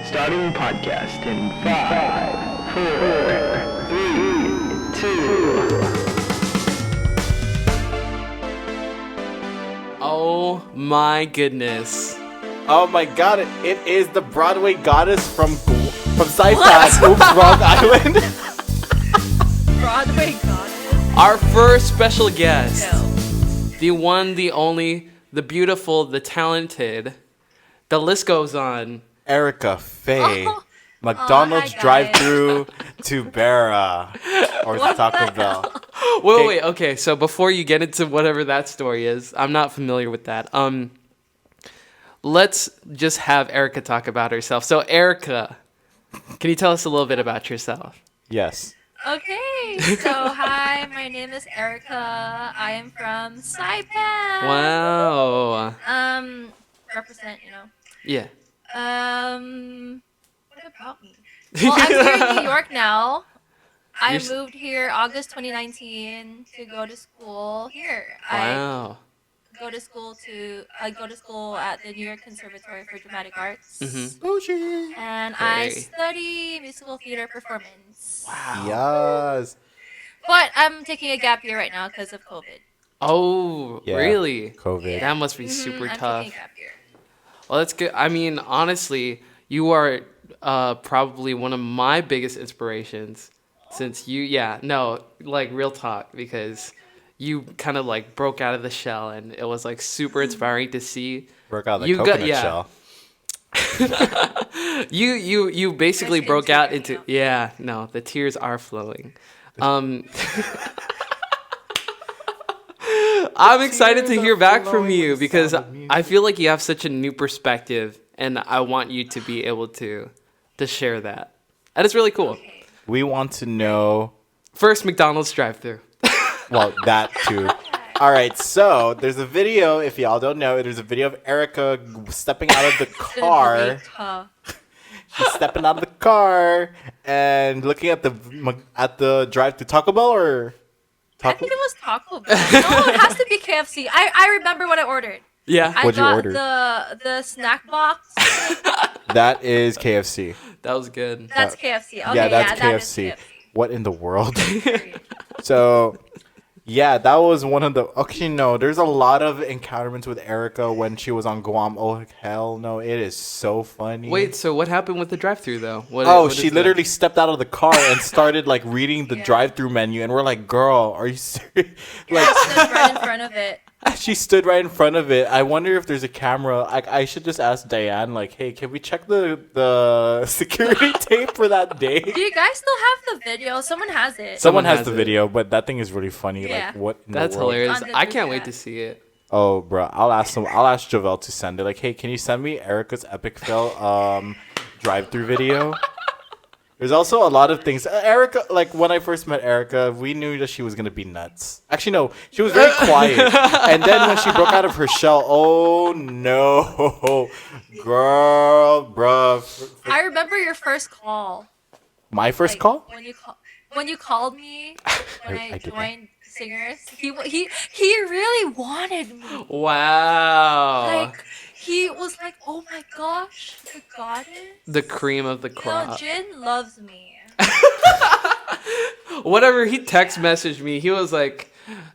Starting podcast in 5, 4, 3, 2. Oh my goodness. Oh my god, it is the Broadway goddess from Saipan. Oops, wrong island. Broadway goddess? Our first special guest. No. The one, the only, the beautiful, the talented. The list goes on. Erica Faye. Oh. McDonald's Hi, guys. drive-thru Tubera. Or Taco Bell. Wait. Okay, so before you get into whatever that story is, I'm not familiar with that. Let's just have Erica talk about herself. So, Erica, can you tell us a little bit about yourself? Yes. Okay, so hi, my name is Erica. I am from Saipan. Wow. Represent, you know. Yeah. What about me? Well, I'm here in New York now. I You're s- moved here August 2019 to go to school here. Wow. I go to school at the New York Conservatory for Dramatic Arts. Bougie. And Hey. I study musical theater performance. Yes. But I'm taking a gap year right now because of COVID. Oh, Yeah. really? COVID. That must be super I'm tough. taking a gap year. Well, that's good. I mean, honestly, you are probably one of my biggest inspirations since real talk, because you kind of like broke out of the shell and it was like super inspiring to see. Broke out the You got- coconut yeah. shell. You basically Nice broke out Instagram, into the tears are flowing. I'm excited to tears hear are back from flowing you with the because sound of music. I feel like you have such a new perspective and I want you to be able to share that. And it's really cool. We want to know. First McDonald's drive-thru. Well, that too. All right, so there's a video. If y'all don't know, there's a video of Erica stepping out of the It's been car. really tough. She's stepping out of the car and looking at the drive to Taco Bell or I think it was Taco Bell. No, it has to be KFC. I remember what I ordered. Yeah, I What'd you got order? the snack box. That is KFC. that was good. That's KFC. Okay, Yeah, that's that is KFC. What in the world? Period. So, yeah, that was one of the. Okay, no, there's a lot of encounterments with Erica when she was on Guam. Oh hell no, it is so funny. Wait, so what happened with the drive-thru though? What She is literally stepped out of the car and started like reading the Yeah. drive-through menu, and we're like, "Girl, are you serious?" I stood right in front of it. She stood right in front of it. I wonder if there's a camera. I should just ask Diane, like, hey, can we check the security tape for that day? Do you guys still have the video? Someone has it. Someone has has the it. video, but that thing is really funny. Yeah. Like, what? In That's the world? hilarious. On the I group can't wait chat. to see it. Oh, bro, I'll ask Javel to send it. Like, hey, can you send me Erica's epic fail drive-through video? There's also a lot of things. Erica, like when I first met Erica, we knew that she was gonna be nuts. Actually, no, she was very quiet. And then when she broke out of her shell, oh no, girl, bruh. I remember your first call. My first Like, call? when you called me when I I did joined Singers. He really wanted me. Wow. Like he was like, oh my gosh, the goddess. The cream of the You know, crop. Jin loves me. Whatever, he text messaged me. He was like,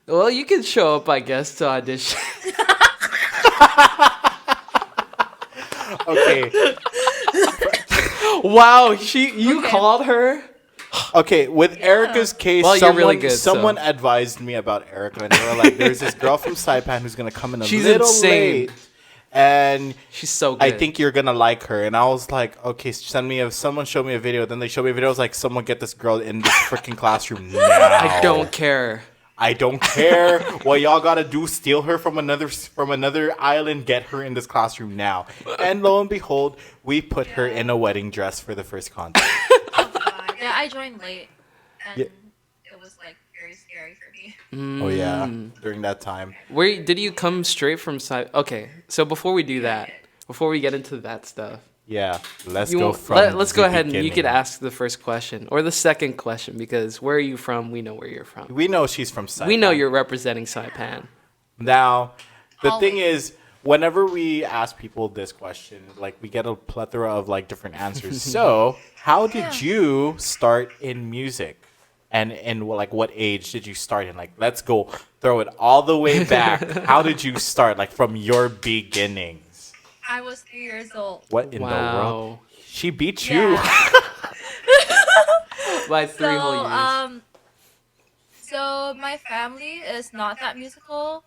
well, you can show up, I guess, to audition. Okay, Wow, you Okay. called her? okay. With Erica's case, Well, you're really good, someone so. advised me about Erica, and they were like, "There's this girl from Saipan who's gonna come in a She's little insane. late, and She's so good. I think you're gonna like her." And I was like, okay, someone showed me a video. Then they showed me a video. I was like, someone get this girl in this freaking classroom now. I don't care. I don't care what y'all gotta do. Steal her from another island. Get her in this classroom now. And lo and behold, we put her in a wedding dress for the first contest. Yeah, I joined late, and Yeah. it was like very scary for me. Oh yeah, Mm. during that time. Where did you come straight from? Okay, so before we do that, before we get into that stuff, Yeah, let's you go want- from. let's go the ahead and you could beginning. ask the first question or the second question because where are you from? We know where you're from. We know she's from Saipan. We know you're representing Saipan. Now, the thing Always. is, whenever we ask people this question, like we get a plethora of like different answers. So, how did you start in music? And in like what age did you start in? Like, let's go throw it all the way back. How did you start? Like from your beginnings. I was 3 years old. What in the world? She beat you. Yeah. By 3 whole years. So my family is not that musical,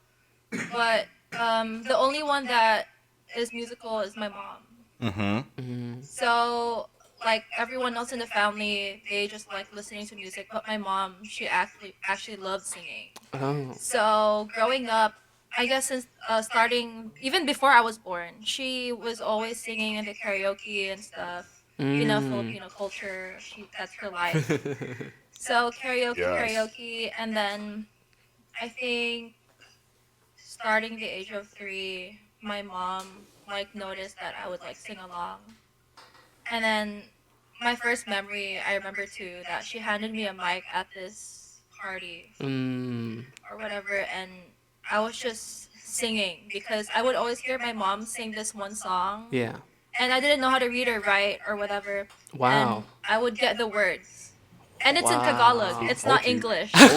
but the only one that is musical is my mom. Mm-hmm. So like everyone else in the family, they just like listening to music, but my mom, she actually loved singing. Oh. So growing up, I guess since starting even before I was born, she was always singing in the karaoke and stuff. You know, Filipino culture. That's her life. So karaoke, and then I think starting the age of 3, my mom like noticed that I would like sing along, and then my first memory I remember too that she handed me a mic at this party or whatever, and I was just singing because I would always hear my mom sing this one song. Yeah. And I didn't know how to read or write or whatever. Wow. And I would get the words. And it's in Wow. Tagalog. It's not Told you. English. Told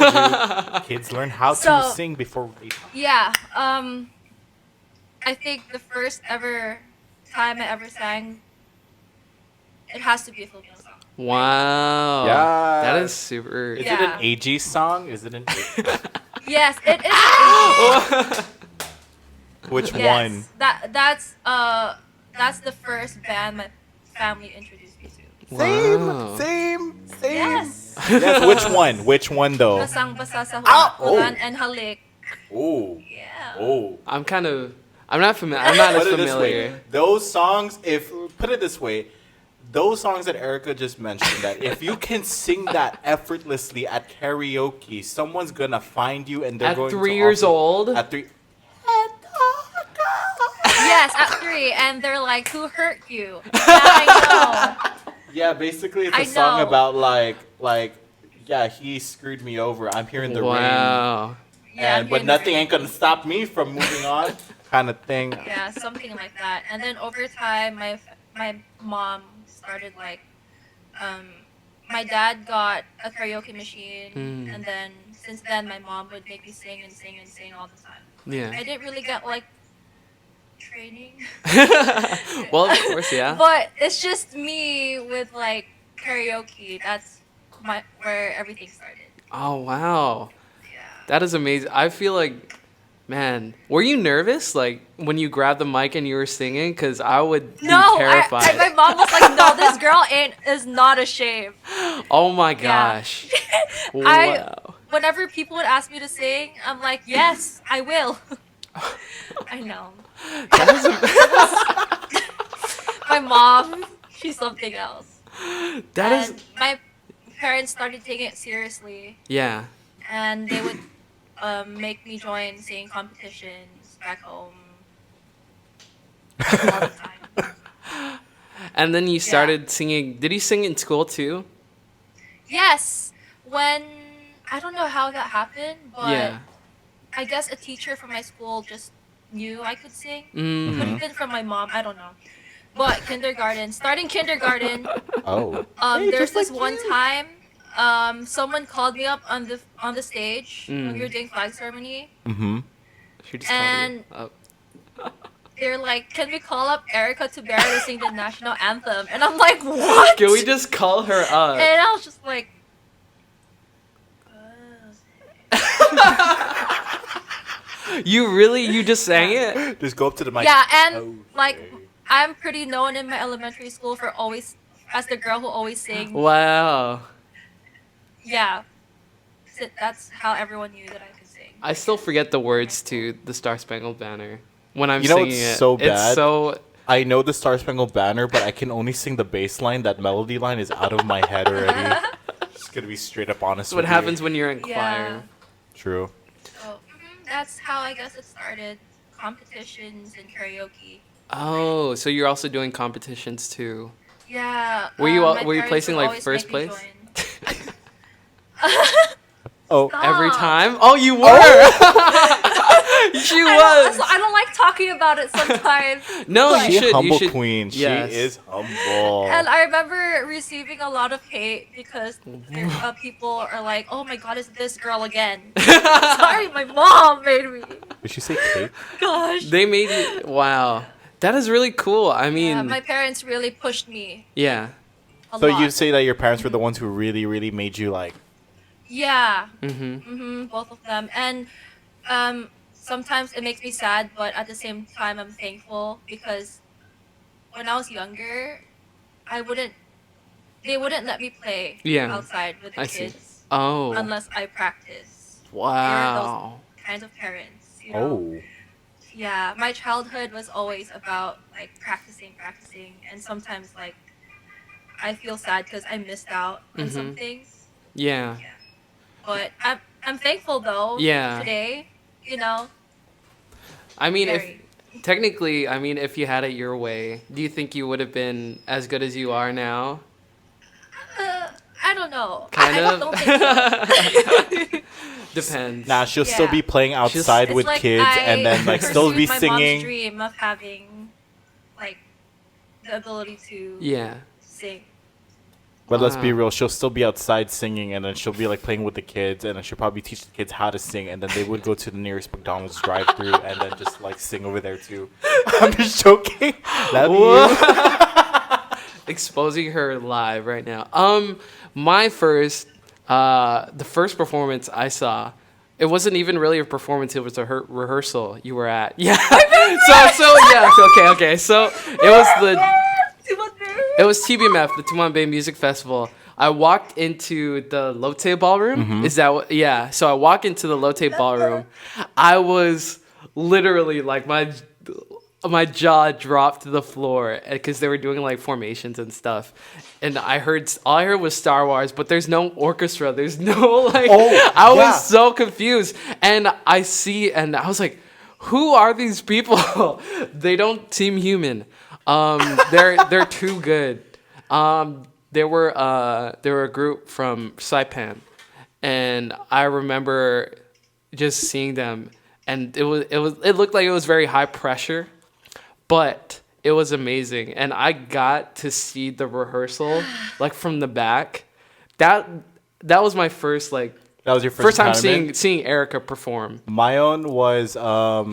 you. Kids learn how to So- sing before they talk. Yeah. I think the first ever time I ever sang, it has to be a Filipino song. Wow. Yeah. That is super. Is it Yeah. an AG song? Is it an Yes, it is. Which Yes. one? That's the first band my family introduced me to. Wow. Same. Yes. Yes, which one? Which one though? Basang basa sa Oh. hulan and halik. Oh. Yeah. Oh. I'm not familiar. I'm not as Put it this way. familiar. Those songs, put it this way, those songs that Erica just mentioned, that if you can sing that effortlessly at karaoke, someone's gonna find you and they're At going 3 to years offer- old? At 3. Yes, at 3, and they're like, "Who hurt you?" Yeah, I know. Yeah, basically it's I a song know. about yeah, he screwed me over. I'm here in the rain, Wow. Yeah, but nothing ain't gonna stop me from moving on, kind of thing. Yeah, something like that. And then over time, my mom started like, my dad got a karaoke machine, and then since then my mom would make me sing and sing and sing all the time. I Yeah. didn't really get like training, Well, of course, yeah. but it's just me with like karaoke. That's where everything started. Oh, wow. Yeah. That is amazing. I feel like, man, were you nervous like when you grabbed the mic and you were singing? Because I would be No, terrified. my mom was like, "No, this girl is not ashamed." Oh my Yeah. gosh. I- Wow. Whenever people would ask me to sing, I'm like, "Yes, I will." I know. That is My mom, she's something else. that is And my parents started taking it seriously, yeah. and they would make me join singing competitions back home all the time. And then you started singing. Did you sing in school too? Yes, when I don't know how that happened, but Yeah. I guess a teacher from my school just knew I could sing. Mm. Could have been from my mom, I don't know. But starting kindergarten, Oh. there's this one time, someone called me up on the stage when we were doing flag ceremony. Mm-hmm. She just called And- you up. They're like, "Can we call up Erica Tubera to sing the national anthem?" And I'm like, "What?" Can we just call her up? And I was just like, You just sang it? Just go up to the mic. yeah, and Okay. like, I'm pretty known in my elementary school for always as the girl who always sings. Wow. Yeah, so that's how everyone knew that I could sing. I still forget the words to the Star Spangled Banner when I'm You know singing what's it. so It's bad? so I know the Star Spangled Banner, but I can only sing the bass line. That melody line is out of my head already. Just gonna be straight up honest that's what with happens you. when you're in Yeah. choir. True. So that's how I guess it started. Competitions and karaoke. Oh, so you're also doing competitions too. Yeah. Were you my were you parents placing would like always first make me place? Oh, Every Stop. time? Oh, you were. She I was. don't like talking about it sometimes. No, but- you She's should. humble You should. queen. Yes. She is humble. And I remember receiving a lot of hate because people are like, "Oh my God, it's this girl again." Sorry, my mom made me. Did she say cake? Gosh. They made you. Wow. That is really cool. I mean, Yeah, my parents really pushed me yeah. a So lot. you say that your parents were the ones who really, really made you like. Yeah. Mm-hmm. Both of them. And sometimes it makes me sad, but at the same time, I'm thankful because when I was younger, I wouldn't. They wouldn't let me play Yeah. outside with the I see. kids Oh. unless I practice. Wow. Kinds of parents, you know. Oh. Yeah, my childhood was always about like practicing, and sometimes like I feel sad because I missed out on some things. Yeah. But I'm thankful though. Yeah. Today, you know. I mean, Very. if technically, I mean, if you had it your way, do you think you would have been as good as you are now? I don't know. Kind I of. don't think so. Depends. Nah, she'll still Yeah. be playing outside It's with like kids and then like still be pursued my mom's singing. dream of having like the ability to Yeah. sing. But let's be Wow. real, she'll still be outside singing and then she'll be like playing with the kids and then she'll probably teach the kids how to sing and then they would go to the nearest McDonald's drive through and then just like sing over there too. I'm just joking. That'd be you. Exposing her live right now. My first, the first performance I saw, it wasn't even really a performance. It was a rehearsal you were at. Yeah. so yeah. Okay. So it was TBMF, the Tuman Bay Music Festival. I walked into the Lotte Ballroom. Is that what? Yeah. So I walk into the Lotte Ballroom. I was literally like my jaw dropped to the floor because they were doing like formations and stuff, and all I heard was Star Wars, but there's no orchestra, there's no like. I was so confused, and I was like, who are these people? They don't seem human. They're too good. They were a group from Saipan, and I remember just seeing them, and it looked like it was very high pressure. But it was amazing, and I got to see the rehearsal like from the back. That was my first like. That was your first time tournament? seeing Erica perform. My own was that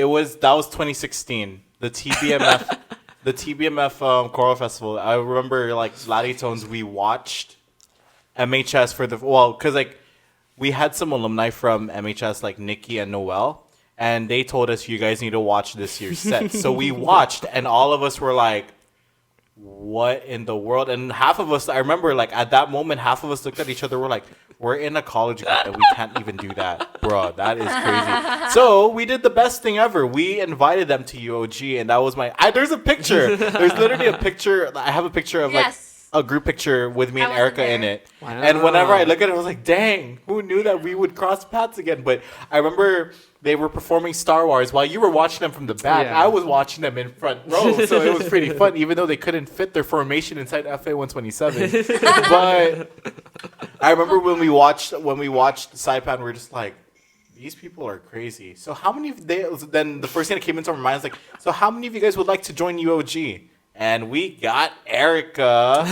was 2016. The TBMF choral festival. I remember like Laditones we watched MHS for because like we had some alumni from MHS like Nikki and Noel. And they told us, you guys need to watch this year's set. So we watched, and all of us were like, what in the world? And half of us, I remember, like, at that moment, half of us looked at each other. We're like, we're in a college group, and we can't even do that. Bro, that is crazy. So we did the best thing ever. We invited them to UOG, and that was there's a picture. There's literally a picture. I have a picture of, like, a group picture with me and I wasn't Erica in there. it. Wow. And whenever I look at it, I was like, dang, who knew that we would cross paths again? But I remember they were performing Star Wars while you were watching them from the back. Yeah. I was watching them in front row, so it was pretty fun, even though they couldn't fit their formation inside FA 127. But I remember when we watched Saipan, we were just like, these people are crazy. So how many of then the first thing that came into our minds like, so how many of you guys would like to join UOG? And we got Erica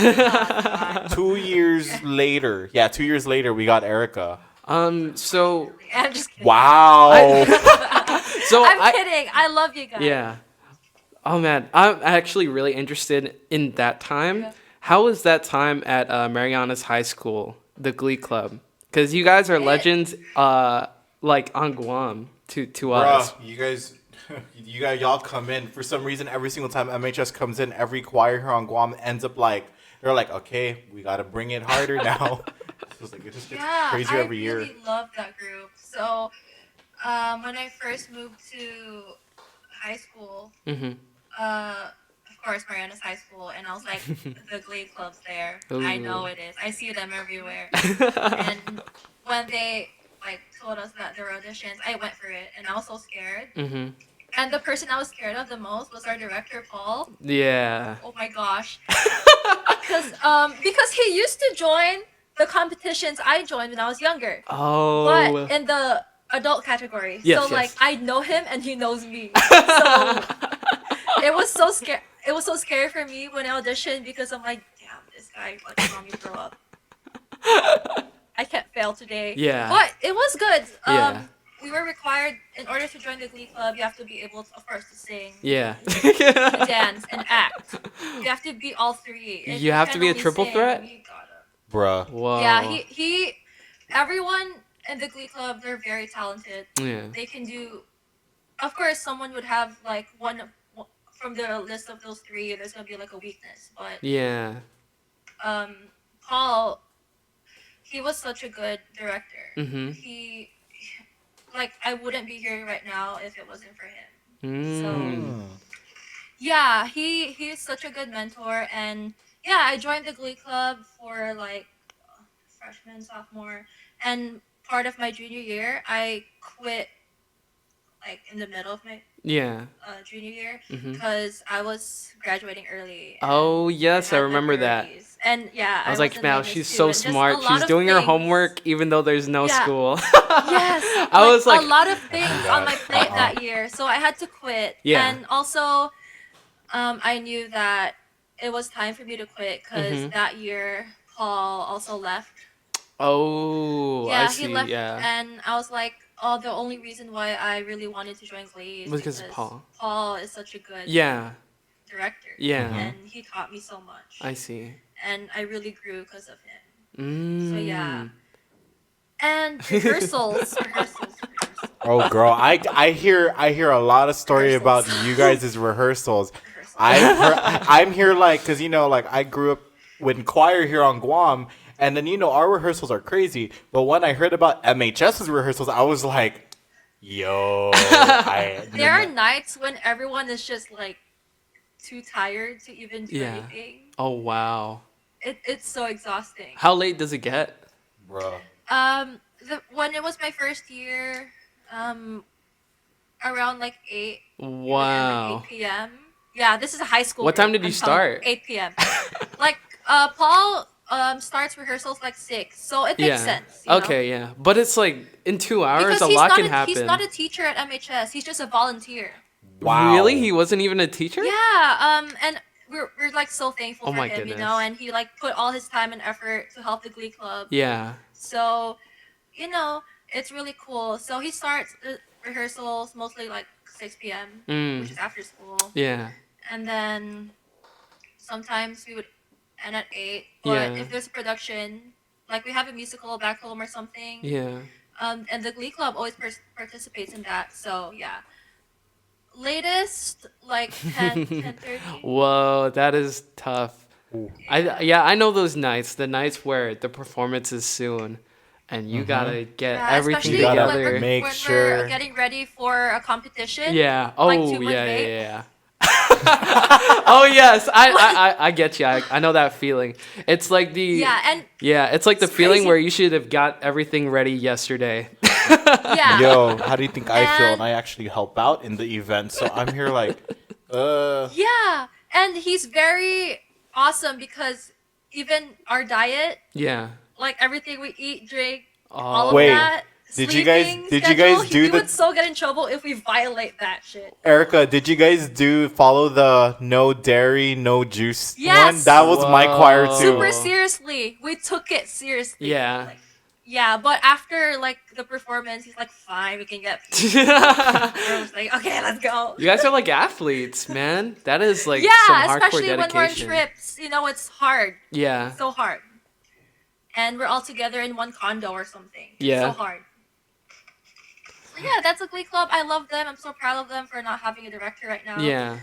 2 years later. Yeah, 2 years later, we got Erica. So I'm just kidding. Wow. I'm kidding. I love you guys. Yeah. Oh man, I'm actually really interested in that time. Yeah. How was that time at Mariana's High School, the Glee Club? Because you guys are legends, like on Guam to us. Bruh, y'all come in. For some reason, every single time MHS comes in, every choir here on Guam ends up like, they're like, okay, we got to bring it harder now. So it just gets crazier every year. I really love that group. So, when I first moved to high school, Mm-hmm. of course, Mariana's High School, and I was like, the Glee Club's there. I know it is. I see them everywhere. And when they like told us that there were auditions, I went for it, and I was so scared. Mm-hmm. And the person I was scared of the most was our director, Paul. Yeah. Oh my gosh. Because he used to join the competitions I joined when I was younger. Oh. But in the adult category. Yes, So like yes. I know him and he knows me. So it was so scary. It was so scary for me when I auditioned because I'm like, damn, this guy like saw me grow up. I can't fail today. Yeah. But it was good. Yeah. We were required in order to join the Glee Club. You have to be able, of course, to sing, Yeah. to dance, and act. You have to be all three. If You have can to be a only triple sing, threat? you gotta. Bruh. Whoa. Yeah, he everyone in the Glee Club, they're very talented. Yeah. They can do. Of course, someone would have like one from the list of those three. There's gonna be like a weakness, but Yeah. um, Paul, he was such a good director. Mm-hmm. He, like, I wouldn't be here right now if it wasn't for him. Mm. Yeah, he's such a good mentor, and yeah, I joined the Glee Club for like freshman, sophomore, and part of my junior year, I quit like in the middle of my Yeah. junior year Mm-hmm. because I was graduating early. and Oh yes, I had the remember that. 30s. And yeah, I was like, wasn't now famous she's too, so and just a smart. lot She's of doing her things. homework even though there's no Yeah. school. Yes, I was like, a lot of things on my gosh. plate that year, so I had to quit. Yeah. And also, I knew that it was time for me to quit because Mhm. that year Paul also left. oh, I Yeah, see. he left, Yeah. and I was like, oh, the only reason why I really wanted to join Glee is Was 'cause of because Paul. Paul is such a good Yeah. director. Yeah. And he taught me so much. I see. And I really grew because of him. Mm. So yeah. And rehearsals. Oh, girl, I hear a lot of story about Rehearsals. you guys' rehearsals. Rehearsals. I'm here like, cause like I grew up with choir here on Guam, and then our rehearsals are crazy. But when I heard about MHS's rehearsals, I was like, yo, There are nights when everyone is just like too tired to even do Yeah. anything. Oh wow. It's so exhausting. How late does it get? bro. When it was my first year, around like 8. Wow. Like 8 p.m. Yeah, this is a high school. What time group, did you until start? 8 p.m. Like Paul starts rehearsals like 6, so it makes Yeah. sense. You know? Okay. Yeah. But it's like in 2 hours, Because a he's lot not can happen. He's not a teacher at MHS. He's just a volunteer. Wow. Really? He wasn't even a teacher? Yeah. And we're like so thankful Oh for my him, goodness. and he like put all his time and effort to help the Glee Club. Yeah. So, it's really cool. So he starts the rehearsals mostly like 6 p.m., which is after school. Yeah. And then sometimes we would end at 8. But Yeah. if there's a production, like we have a musical back home or something, Yeah. and the Glee Club always participates in that. So yeah, latest like 10:30. Whoa, that is tough. I know those nights. The nights where the performance is soon, and you gotta get Yeah, everything especially gotta when together. we're, make when sure- we're getting ready for a competition. Yeah. Oh, like 2 months yeah, late. yeah. Oh yes, I get you. I know that feeling. It's like the it's like the it's feeling crazy. where you should have got everything ready yesterday. Yeah. Yo, how do you think I feel? And- And I actually help out in the event, so I'm here like, Yeah, and he's very awesome because even our diet, Yeah. like everything we eat, drink, Oh. all of Wait, that. did you guys- sleeping did you schedule, guys do we the- would so get in trouble if we violate that shit. Erica, did you guys follow the no dairy, no juice Yes. one? That was my choir Whoa. too. Super seriously, we took it seriously. Yeah. Like, yeah, but after like the performance, he's like, "Fine, we can get." I was like, "Okay, let's go." You guys are like athletes, man. That is like some Yeah, hardcore especially when we're on dedication. trips. It's hard. Yeah. So hard. And we're all together in one condo or something. Yeah. So hard. So yeah, that's a Glee Club. I love them. I'm so proud of them for not having a director right now. Yeah.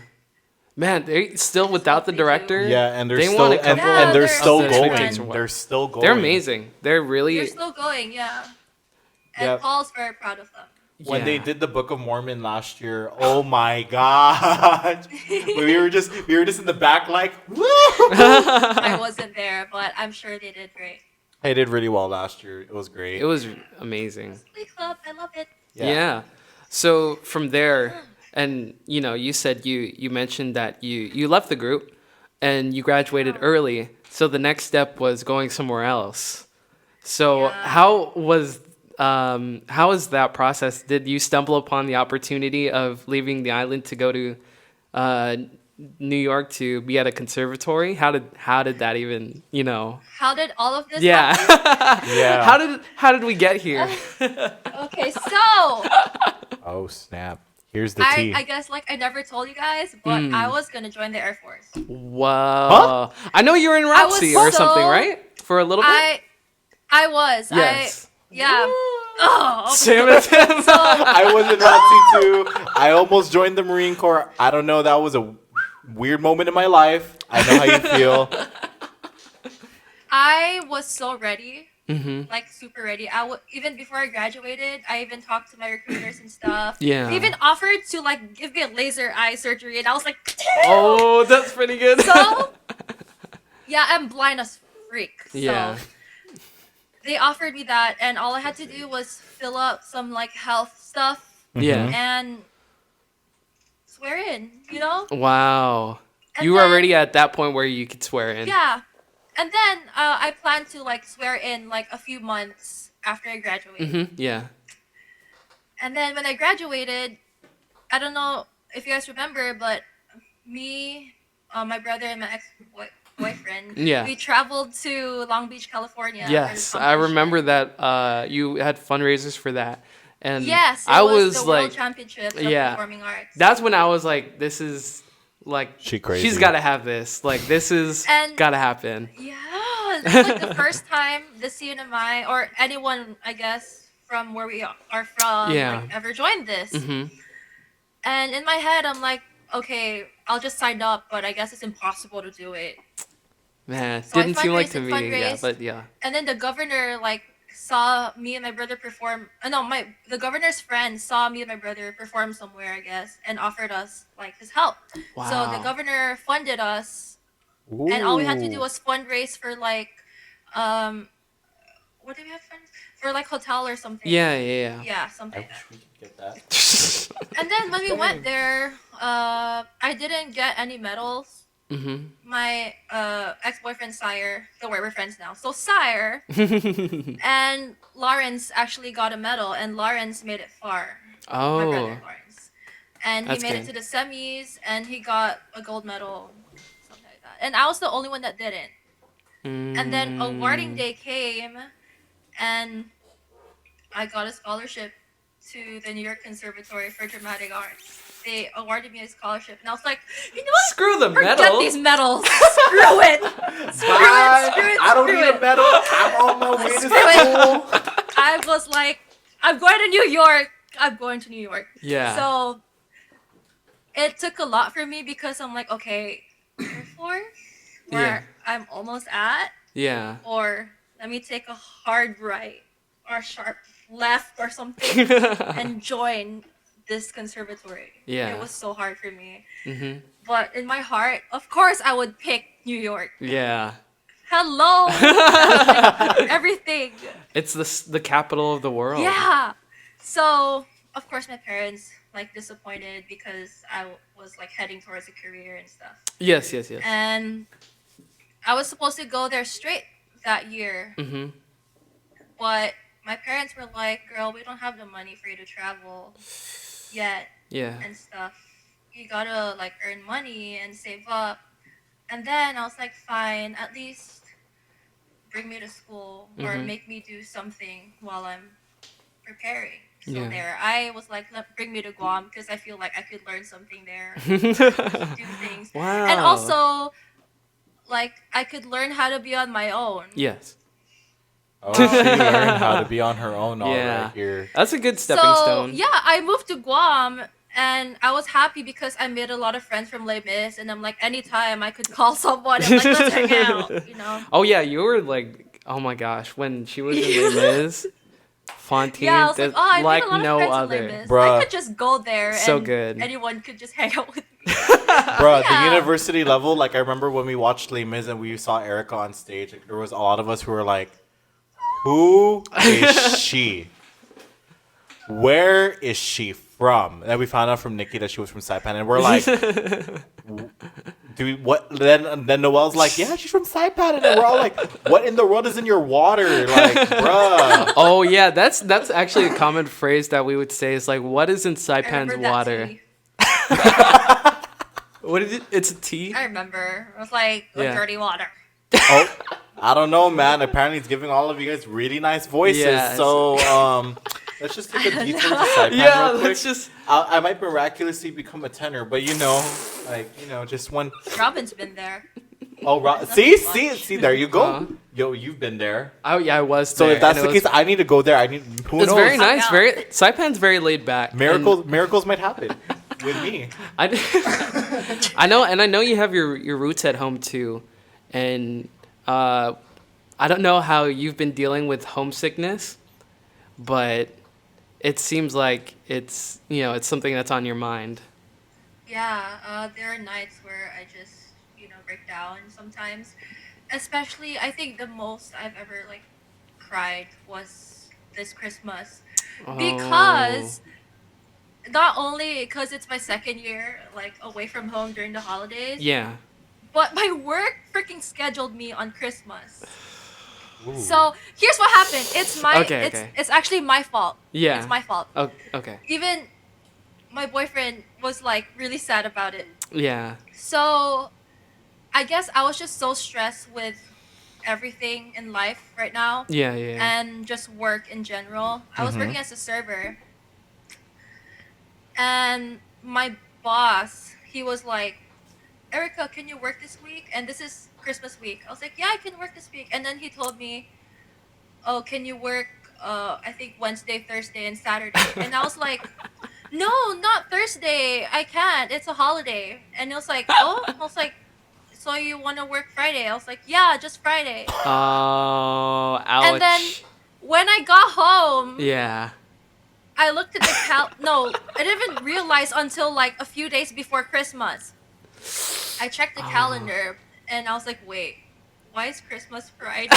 Man, they still without the They do. director. Yeah, and they're they still want a and, couple and they're they're still so going. good. They're still going. They're amazing. They're really They're still going, yeah. And Yep. Paul's very proud of them. When they yeah. did the Book of Mormon last year, oh my god, we were just in the back like, woo! I wasn't there, but I'm sure they did great. They did really well last year. It was great. It was amazing. Glee Club, I love it. Yeah. So from there, and you said you mentioned that you left the group and you graduated early. So the next step was going somewhere else. So Yeah. how was how was that process? Did you stumble upon the opportunity of leaving the island to go to New York to be at a conservatory? How did that even, How did all of this Yeah. happen? Yeah. How did we get here? Okay, so Oh snap! Here's the tea. I guess like I never told you guys, but I was gonna join the Air Force. Wow. I know you were in I was ROTC or so- something, right? For a little bit? I was. Yes. Yeah. Oh, okay. Same as him. I was in ROTC too. I almost joined the Marine Corps. I don't know. That was a weird moment in my life. I know how you feel. I was so ready. Mm-hmm. Like super ready. Even before I graduated, I even talked to my recruiters and stuff. Yeah. They even offered to like give me a laser eye surgery, and I was like, Oh, that's pretty good. so yeah, I'm blind as freak. Yeah. So they offered me that, and all I had to do was fill up some like health stuff Yeah. and swear in. You know? Wow. And You were then- already at that point where you could swear in. Yeah. And then I plan to like swear in like a few months after I graduate. Mm-hmm. Yeah. And then when I graduated, I don't know if you guys remember, but me, my brother, and my ex-boyfriend, Yeah. we traveled to Long Beach, California. for Yes, the I competition. remember that you had fundraisers for that. And Yes, it I was was the World like, Championships of yeah. Performing Arts. that's when I was like, this is like, She crazy. she's got to have this. Like, this is And- got to happen. Yeah, it's like the first time the CNMI or anyone, I guess, from where we are from, Yeah. like, ever joined this. Mm-hmm. And in my head, I'm like, okay, I'll just sign up, but I guess it's impossible to do it. Man, So I didn't seem like fundraised to and me. Yeah, fundraised. but yeah. And then the governor like saw me and my brother perform. The governor's friend saw me and my brother perform somewhere, I guess, and offered us like his help. So Wow. the governor funded us, and all we had to do was fundraise for like, what did we have funds for, like hotel or something? Yeah. Yeah, something. I wish we could get that. And then when we went there, I didn't get any medals. Mm-hmm. My ex-boyfriend Sire, don't worry, we're friends now. So Sire and Lawrence actually got a medal, and Lawrence made it far. My Oh. brother Lawrence, and That's he made good. it to the semis, and he got a gold medal, something like that. And I was the only one that didn't. And then awarding day came, and I got a scholarship to the New York Conservatory for Dramatic Arts. They awarded me a scholarship, and I was like, you know what? Screw the Forget medal. these medals. Screw it. Screw it. I don't Screw need it. a medal. I'm on my way to Screw it. school. I was like, I'm going to New York. I'm going to New York. Yeah. So it took a lot for me because I'm like, okay, Air Force, where Yeah. I'm almost at, Yeah. or let me take a hard right or a sharp left or something and join this conservatory. Yeah. It was so hard for me. Mm-hmm. But in my heart, of course, I would pick New York. Yeah. Hello, everything. It's the capital of the world. Yeah. So of course my parents like disappointed because I was like heading towards a career and stuff. Yes. And I was supposed to go there straight that year, Mm-hmm. but my parents were like, "Girl, we don't have the money for you to travel yet Yeah. and stuff. You gotta like earn money and save up." And then I was like, "Fine, at least bring me to school or Mhm. make me do something while I'm preparing." So Yeah. there, I was like, bring me to Guam because I feel like I could learn something there, do things. Wow. And also, like, I could learn how to be on my own. Yes. Oh, she learned how to be on her own all Yeah. right here. That's a good stepping So, stone. yeah, I moved to Guam and I was happy because I made a lot of friends from Les Mis, and I'm like, anytime I could call someone and like, let's hang out, you know? Oh yeah, you were like, oh my gosh, when she was in Les Mis, Fontaine, Yeah, I was like, oh, I like made a lot no of friends other. in Les Mis. Bruh. I could just go there So and good. anyone could just hang out with me. Bro, at Yeah. the university level, like I remember when we watched Les Mis and we saw Erica on stage, like, there was a lot of us who were like, who is she? Where is she from? And then we found out from Nikki that she was from Saipan, and we're like, what? Then Noelle's like, yeah, she's from Saipan, and then we're all like, what in the world is in your water? Like, bruh. Oh yeah, that's actually a common phrase that we would say is like, what is in I remember Saipan's that water? tea. What is it? It's a tea. I remember. It was like Yeah. dirty water. Oh, I don't know, man. Apparently, it's giving all of you guys really nice voices. Yeah, so, let's just take a detour to Saipan Yeah, real quick. let's just. I might miraculously become a tenor, but just one. Robin's been there. Oh, see, there you go. Uh-huh. Yo, you've been there. Oh yeah, I was. So there, if that's and the it case, was- I need to go there. Who it's knows? very nice. out. Very Saipan's very laid back. Miracles might happen with me. I know, and I know you have your roots at home too, and I don't know how you've been dealing with homesickness, but it seems like it's it's something that's on your mind. Yeah, there are nights where I just, break down sometimes. Especially, I think the most I've ever, cried was this Christmas. Because, not only because it's my second year, away from home during the holidays, Yeah. but my work freaking scheduled me on Christmas. Ooh. So, here's what happened. Okay. It's actually my fault. Yeah. It's my fault. Oh, okay. Even my boyfriend was, really sad about it. Yeah. So, I guess I was just so stressed with everything in life right now Yeah. and just work in general. I was working as a server. And my boss, he was like, Erica, can you work this week? And this is Christmas week. I was like, yeah, I can work this week. And then he told me, oh, can you work, I think Wednesday, Thursday, and Saturday? And I was like, no, not Thursday. I can't. It's a holiday. And he was like, oh? I was like, so you want to work Friday? I was like, yeah, just Friday. Oh, ouch. And then when I got home, Yeah. I looked at the No, I didn't even realize until a few days before Christmas. I checked the calendar and I was like, wait, why is Christmas Friday?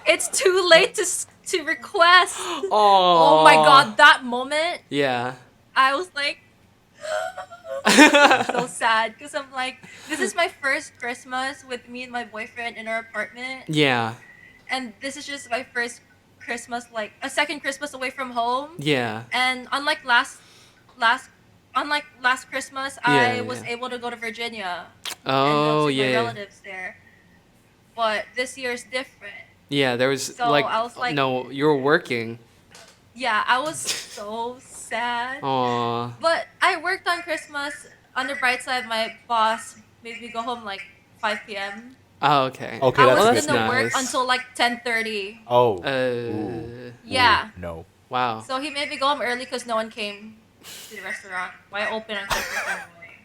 It's too late to request. Oh my god, that moment, Yeah. I was like, so sad because I'm like, this is my first Christmas with me and my boyfriend in our apartment, Yeah. and this is just my first Christmas, a second Christmas away from home. Yeah. And unlike last Christmas, I was able to go to Virginia Oh, and go see my yeah. relatives there. But this year's different. Yeah, there was So I was like- no, you were working. Yeah, I was so sad. Aw. But I worked on Christmas. On the bright side, my boss made me go home 5 p.m. Oh, okay. Okay, I that's was good. gonna nice. work until 10:30. Oh. Ooh. Uh, Yeah. Ooh, no. wow. So he made me go home early because no one came to the restaurant. Why open on Christmas anyway?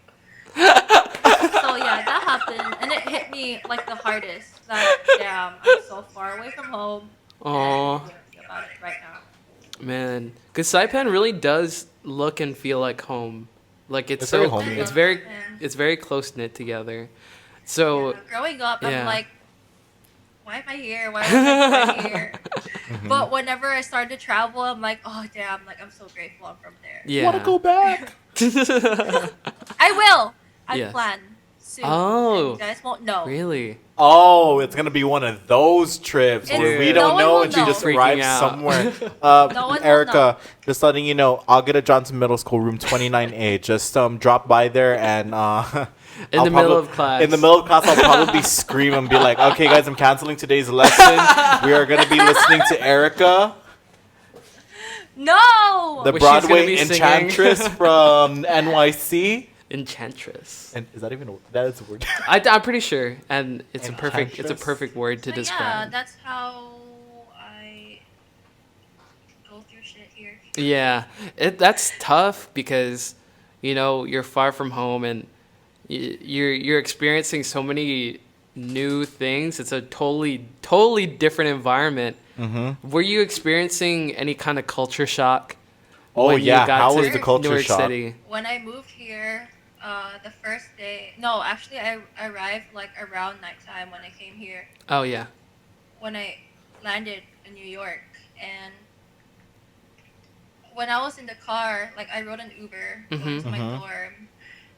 So yeah, that happened, and it hit me the hardest. That damn, I'm so far away from home. Aw. And I'm thinking about it right now. Man, because Saipan really does look and feel like home. It's very so homey. it's very close knit together. So Yeah, growing up, yeah. I'm like, why am I here? Why am I here? But whenever I started to travel, I'm like, oh damn, I'm so grateful I'm from there. yeah. Want to go back? I will. I Yes. plan soon. Oh. And you guys won't know. Really? Oh, it's gonna be one of those trips where we Dude. don't No one know will and she know. just Freaking arrives out. somewhere. No one will Erica, just letting you know, I'll get a Johnson Middle School, room 29A. Just drop by there and In the middle of class. In the middle of class, I'll probably scream and be like, "Okay, guys, I'm canceling today's lesson. We are gonna be listening to Erica, No. the Which she's gonna Broadway be singing. enchantress from NYC." Enchantress. And is that even that is a word? I'm pretty sure, and it's a Enchantress? perfect word to So, describe. yeah, that's how I go through shit here. Yeah, that's tough because, you're far from home and you're experiencing so many new things. It's a totally different environment. Mm-hmm. Were you experiencing any kind of culture shock? Oh when you yeah, got how to was the culture New York shock? City? When I moved here, the first day, no, actually, I arrived around nighttime when I came here. Oh yeah. When I landed in New York, and when I was in the car, I rode an Uber going to my Mhm. dorm,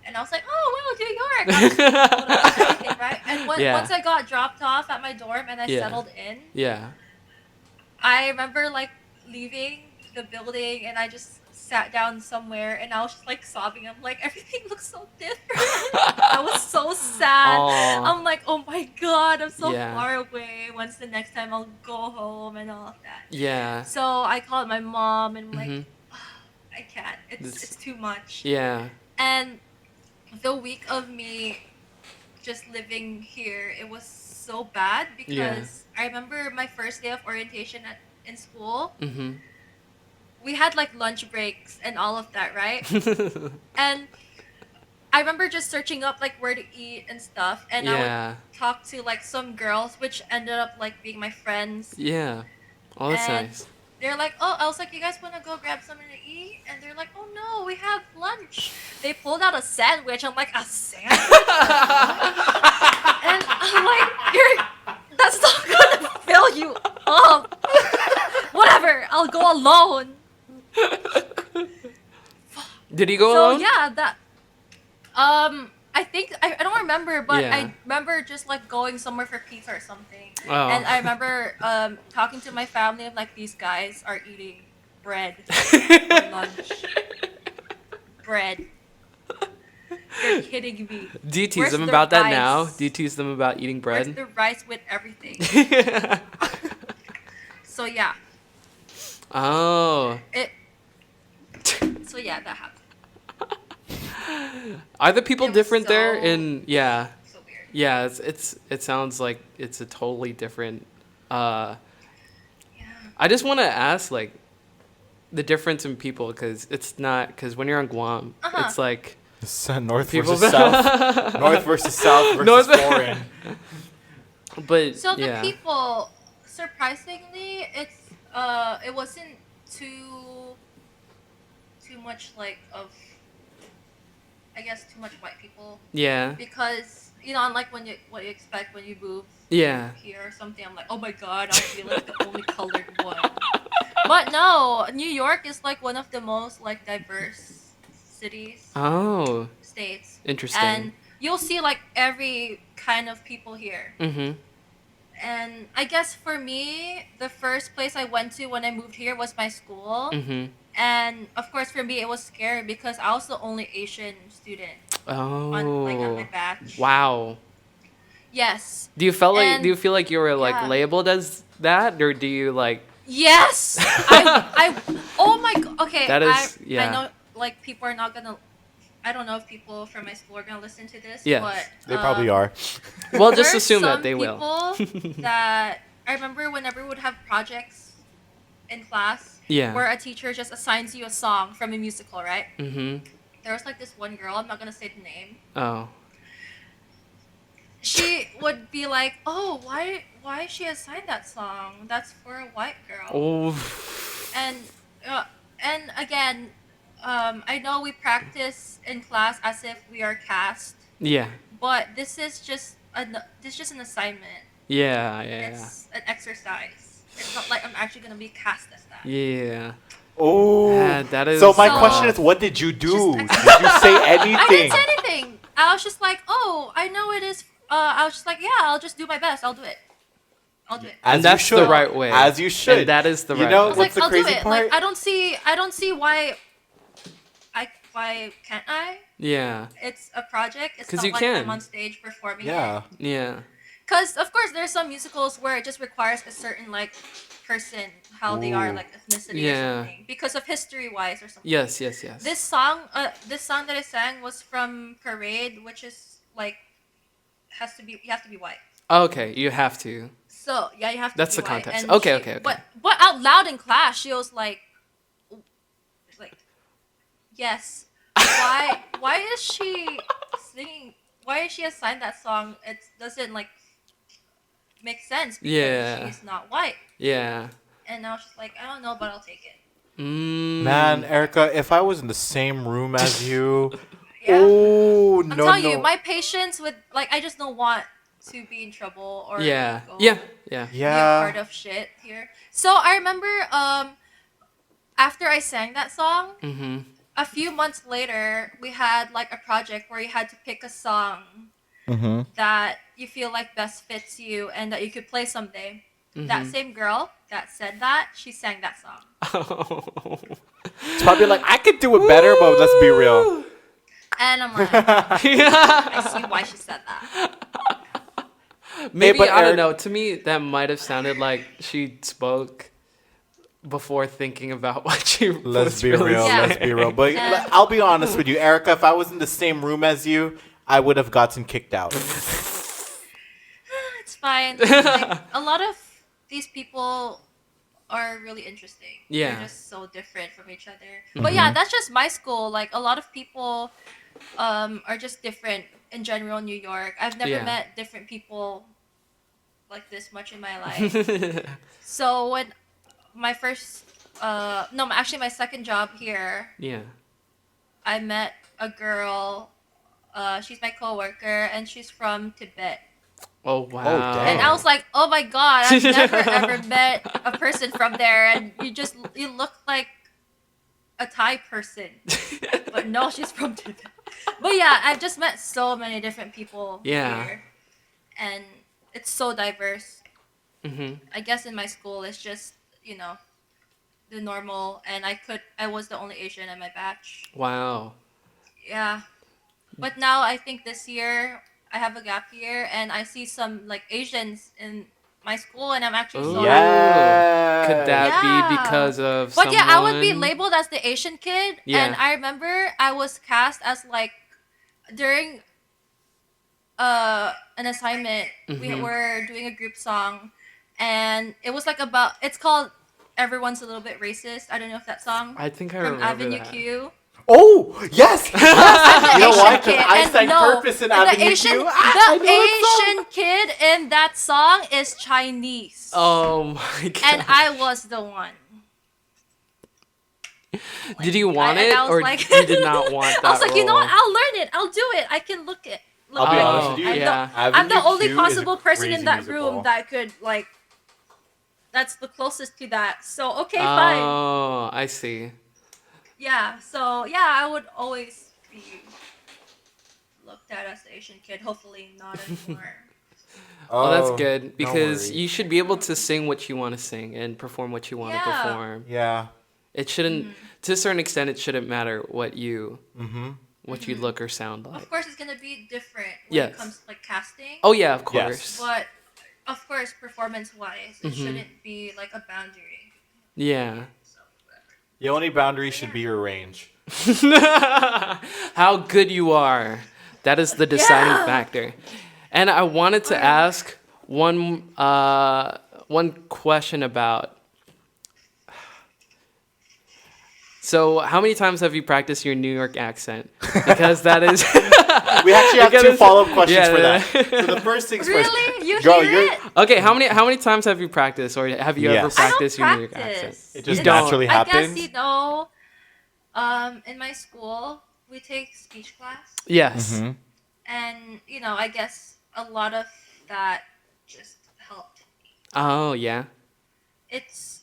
And I was like, oh, well, New York. I was told about everything, right? And Yeah. once I got dropped off at my dorm and I Yeah. settled in, Yeah. I remember like leaving the building and I just sat down somewhere and I was just like sobbing. I'm like, everything looks so different. I was so sad. Aw. I'm like, oh my god, I'm so Yeah. far away. When's the next time I'll go home and all of that? Yeah. So I called my mom and I'm like, Mhm. I can't. This- It's too much. Yeah. And the week of me just living here, it was so bad because Yeah. I remember my first day of orientation in school. Mhm. We had like lunch breaks and all of that, right? And I remember just searching up like where to eat and stuff, and I Yeah. would talk to like some girls, which ended up like being my friends. Yeah. Oh, that's And nice. they're like, oh, I was like, you guys want to go grab something to eat? And they're like, oh no, we have lunch. They pulled out a sandwich. I'm like, a sandwich? And I'm like, that's not gonna fill you up. Whatever, I'll go alone. Did he go So alone? yeah, that. I think I don't remember, but Yeah. I remember just like going somewhere for pizza or something. Oh. And I remember talking to my family of like, these guys are eating bread for lunch. Bread. You're kidding me. Do you tease Where's them the about that now? rice? Do you tease them about eating Where's bread? the rice with everything? So yeah, Oh. so yeah, that happened. Are the people It was different there? so- Yeah. So weird. Yeah, it sounds like it's a totally different Yeah. I just want to ask like the difference in people cuz it's not cuz when you're on Guam, Uh-huh. it's like North people versus south. North versus south versus North- foreign. But So the yeah. people, surprisingly, it wasn't too much like of, I guess, too much white people, Yeah. because unlike what you expect when you move Yeah. here or something, I'm like, oh my god, I'll be like the only colored one. But no, New York is like one of the most like diverse cities, Oh, states, interesting. and you'll see like every kind of people here. Mhm. And I guess for me, the first place I went to when I moved here was my school. Mhm. And of course, for me, it was scary because I was the only Asian student Oh. on my batch. Wow. Yes. Do you And- feel like you were like yeah. labeled as that, or do you like? Yes. I. Oh my god. Okay. That is- I yeah. know, like, people are not gonna. I don't know if people from my school are gonna listen to this. Yes. But They probably are. Well, just there's assume that some they will. people that I remember whenever we would have projects in class, Yeah. where a teacher just assigns you a song from a musical, right? Mhm. There was like this one girl, I'm not gonna say the name. Oh. She would be like, "Oh, why is she assigned that song? That's for a white girl." Oh. And again, I know we practice in class as if we are cast, Yeah. but this is just an assignment. Yeah. It's an exercise. It's not like I'm actually gonna be cast as that. Yeah. Oh. That is. So my So- question is, what did you do? Just- Did you say I anything? didn't say anything. I was just like, "Oh, I know it is." I was just like, "Yeah, I'll just do my best. I'll do it. I'll do it." As And you that's should. the right way. As you should. And that is the You right know way. I was what's like, the crazy I'll do it. part? Like, I don't see why can't I? Yeah. It's a project. It's 'Cause not you like can. I'm on stage performing. Yeah. Yeah. Because of course there's some musicals where it just requires a certain like person, how they are, Ooh. like ethnicity Yeah. or something, because of history wise or something. Yes. This song that I sang was from Parade, which is like you have to be white. Okay, you have to. So yeah, you have to. That's be the white. context. And Okay. But out loud in class, she was like, yes. Why is she singing? Why is she assigned that song? It doesn't like make sense because Yeah. she's not white. Yeah. And I was just like, I don't know, but I'll take it. Man, Erica, if I was in the same room as you, Yeah. oh I'm no, telling no. you, my patience with like I just don't want to be in trouble or Yeah. go Yeah. be a yeah. part of shit here. So I remember after I sang that song, Mm-hmm. a few months later, we had like a project where you had to pick a song that you feel like best fits you and that you could play someday. That same girl that said that, she sang that song. It's probably like, I could do it better, but let's be real. And I'm like, I see why she said that. Maybe, but I don't Eric- know. To me, that might have sounded like she spoke before thinking about what she Let's was be really real. Yeah. Let's be real. But Yeah. I'll be honest with you, Erica. If I was in the same room as you, I would have gotten kicked out. It's fine. Like, a lot of these people are really interesting. Yeah. They're just so different from each other. But yeah, that's just my school. Like a lot of people are just different in general in New York. I've never Yeah. met different people like this much in my life. So when my first no, actually my second job here, Yeah. I met a girl. She's my coworker, and she's from Tibet. Oh wow. dang. And I was like, oh my god, I've never ever met a person from there, and you look like a Thai person, but no, she's from Tibet. But yeah, I've just met so many different people Yeah. here, and it's so diverse. I guess in my school, it's just the normal, and I was the only Asian in my batch. Wow. Yeah. But now I think this year I have a gap year and I see some like Asians in my school and I'm actually so happy. Yeah. Could that Yeah. be because of But yeah, I would be someone? labeled as the Asian kid. Yeah. And I remember I was cast as like during an assignment, we were doing a group song and it was like it's called Everyone's a Little Bit Racist. I don't know if that song I think I from remember Avenue that. Q. Oh, yes. I'm the You know Asian why? 'Cause kid, I and sang no, Purpose in the Avenue Asian, Q. the I know that Asian kid in that song is Chinese, Oh my god. and I was the one. Did you want and it I was or like- you did not want that I was like, you know what? role? I'll learn it. I'll do it. I can look it. I'll be Oh, honest with you. yeah. I'm the Avenue only Q is a possible person in crazy that musical. room that could like. That's the closest to that. So okay, fine. Oh, I see. Yeah. So yeah, I would always be looked at as the Asian kid. Hopefully not anymore. Well, that's Oh, good no because worries. you should be able to sing what you want to sing and perform what you want to Yeah. perform. Yeah. It shouldn't, to a certain extent, it shouldn't matter what you Mm-hmm. look or sound like. Of course, it's gonna be different when Yes. it comes to like casting. Oh yeah, of Yes. course. But of course, performance-wise, it shouldn't be like a boundary. Yeah. So whatever. The only boundary should be your range. How good you are. That is the deciding Yeah. factor. And I wanted to ask one question about. So, how many times have you practiced your New York accent? Because that is. We actually have Because two it's- follow-up questions yeah, for yeah. that. So the first things first. Really? You Girl, hear you're- it? Okay, how many times have you practiced, or have you ever Yes. I don't practiced your New York accent? practice. It just You don't. naturally I happens. guess in my school we take speech class, Yes. Mm-hmm. and I guess a lot of that just helped. Oh yeah. It's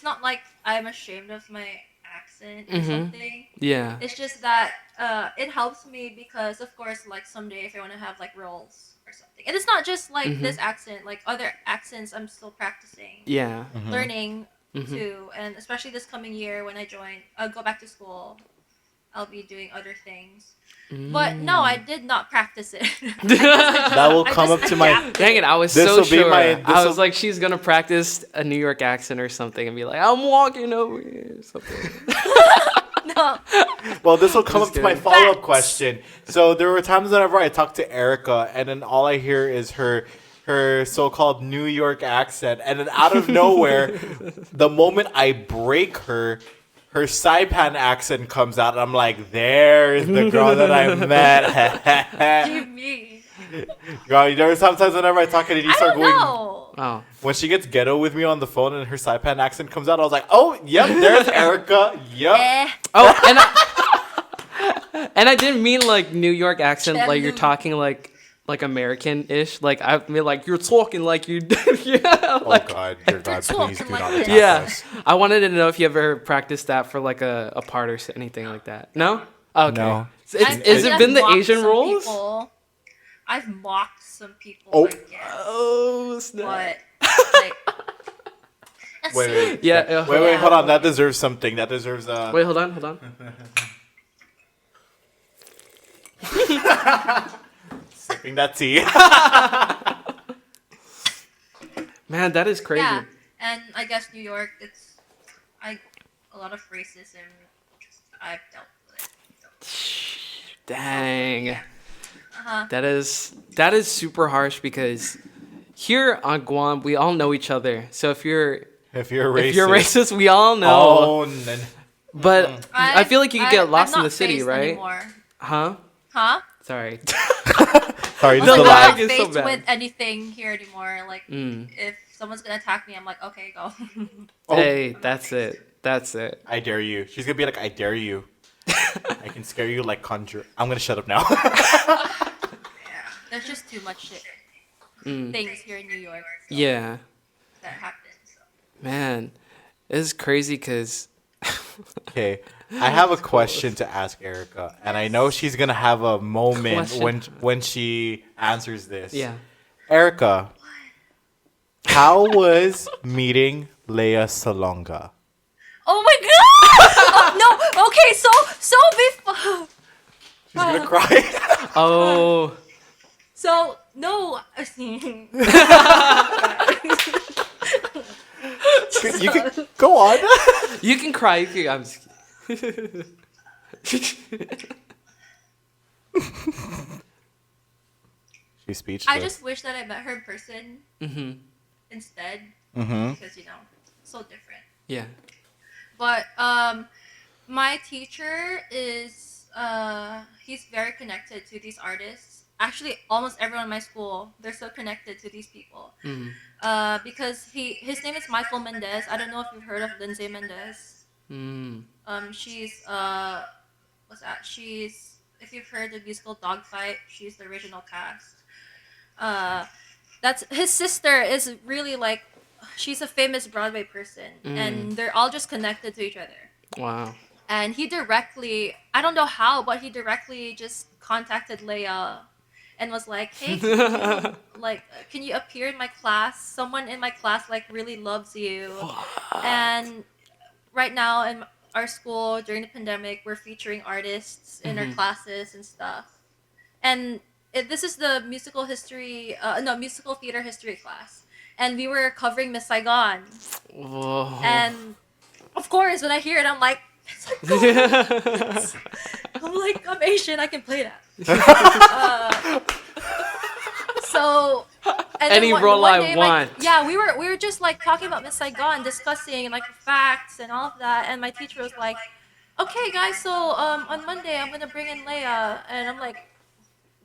not like I'm ashamed of my accent or Mhm. something. Yeah. It's just that it helps me because, of course, like someday if I want to have like roles or something, and it's not just like this accent, like other accents I'm still practicing, Yeah. learning too, and especially this coming year when I'll go back to school, I'll be doing other things. But no, I did not practice it. That will come up to my. Dang it! I was This'll so be sure. my- I this'll- was like, she's gonna practice a New York accent or something, and be like, "I'm walking over here," or something. No. Well, this will come up Just to my kidding. follow-up Facts. question. So there were times whenever I talked to Erica, and then all I hear is her so-called New York accent, and then out of nowhere, the moment I break her Saipan accent comes out, and I'm like, "There's the girl that I met." You me. Girl, there are sometimes whenever I talk to her, you I start don't going. know. Oh, When she gets ghetto with me on the phone and her Saipan accent comes out, I was like, "Oh, yep, there's Erica. Yep." oh, and I didn't mean like New York accent, like you're Chellu. talking like like American-ish. Like I mean, like you're talking like you, yeah, Oh like God, dear God, please talking do like not this. attack yeah. us. I wanted to know if you ever practiced that for like a part or anything like that. No. Okay. No. So has it been the Asian roles? I've mocked some people, Oh. I guess. Oh snap. But like, Wait. Yeah. Wait, hold on. That deserves something. That deserves Wait, hold on. sipping that tea. Man, that is crazy. yeah, and I guess New York, a lot of racism I've dealt with. Dang. Uh-huh. That is super harsh because here on Guam we all know each other. So if you're racist, we all know. Oh, But I feel like you could get lost I'm in the not city, faced right? Anymore. Huh? Huh? Sorry. sorry, The just I'm the lag not is so faced bad. with anything here anymore. Like, Mm. if someone's gonna attack me, I'm like, okay, go. Oh. Hey, that's it. I dare you. She's gonna be like, I dare you. I can scare you like Conjure. I'm gonna shut up now. There's just too much shit. Mm. Things here in New York. So Yeah. That happens. So. Man, it's crazy because Okay, I have a question to ask Erica, and I know she's gonna have a moment when she answers this. yeah. Erica, how was meeting Leia Salonga? Oh my god! Oh, no. Okay, so before. She's gonna cry. Oh. So no. You can go on. You can cry. I'm just She's speechless. I just wish that I met her in person Mhm. instead, Mm-hmm. because so different. Yeah. But my teacher is he's very connected to these artists. Actually, almost everyone in my school, they're so connected to these people. Mm. Because his name is Michael Mendez. I don't know if you've heard of Lindsay Mendez. Mm. She's what's that? She's, if you've heard the musical Dogfight, she's the original cast. That's his sister is really like, she's a famous Broadway person, and they're all just connected to each other. Wow. And he directly, I don't know how, but he directly just contacted Leia and was like, hey, can you appear in my class? Someone in my class really loves you. And right now in our school during the pandemic, we're featuring artists in our classes and stuff. And this is the musical theater history class. And we were covering Miss Saigon. Whoa. And of course, when I hear it, I'm like, Miss Saigon. I'm like, I'm Asian, I can play that. And Any then role one I day, want. we were just talking about Miss Saigon, discussing facts and all of that. And my teacher was like, okay, guys, so on Monday I'm gonna bring in Leia, and I'm like,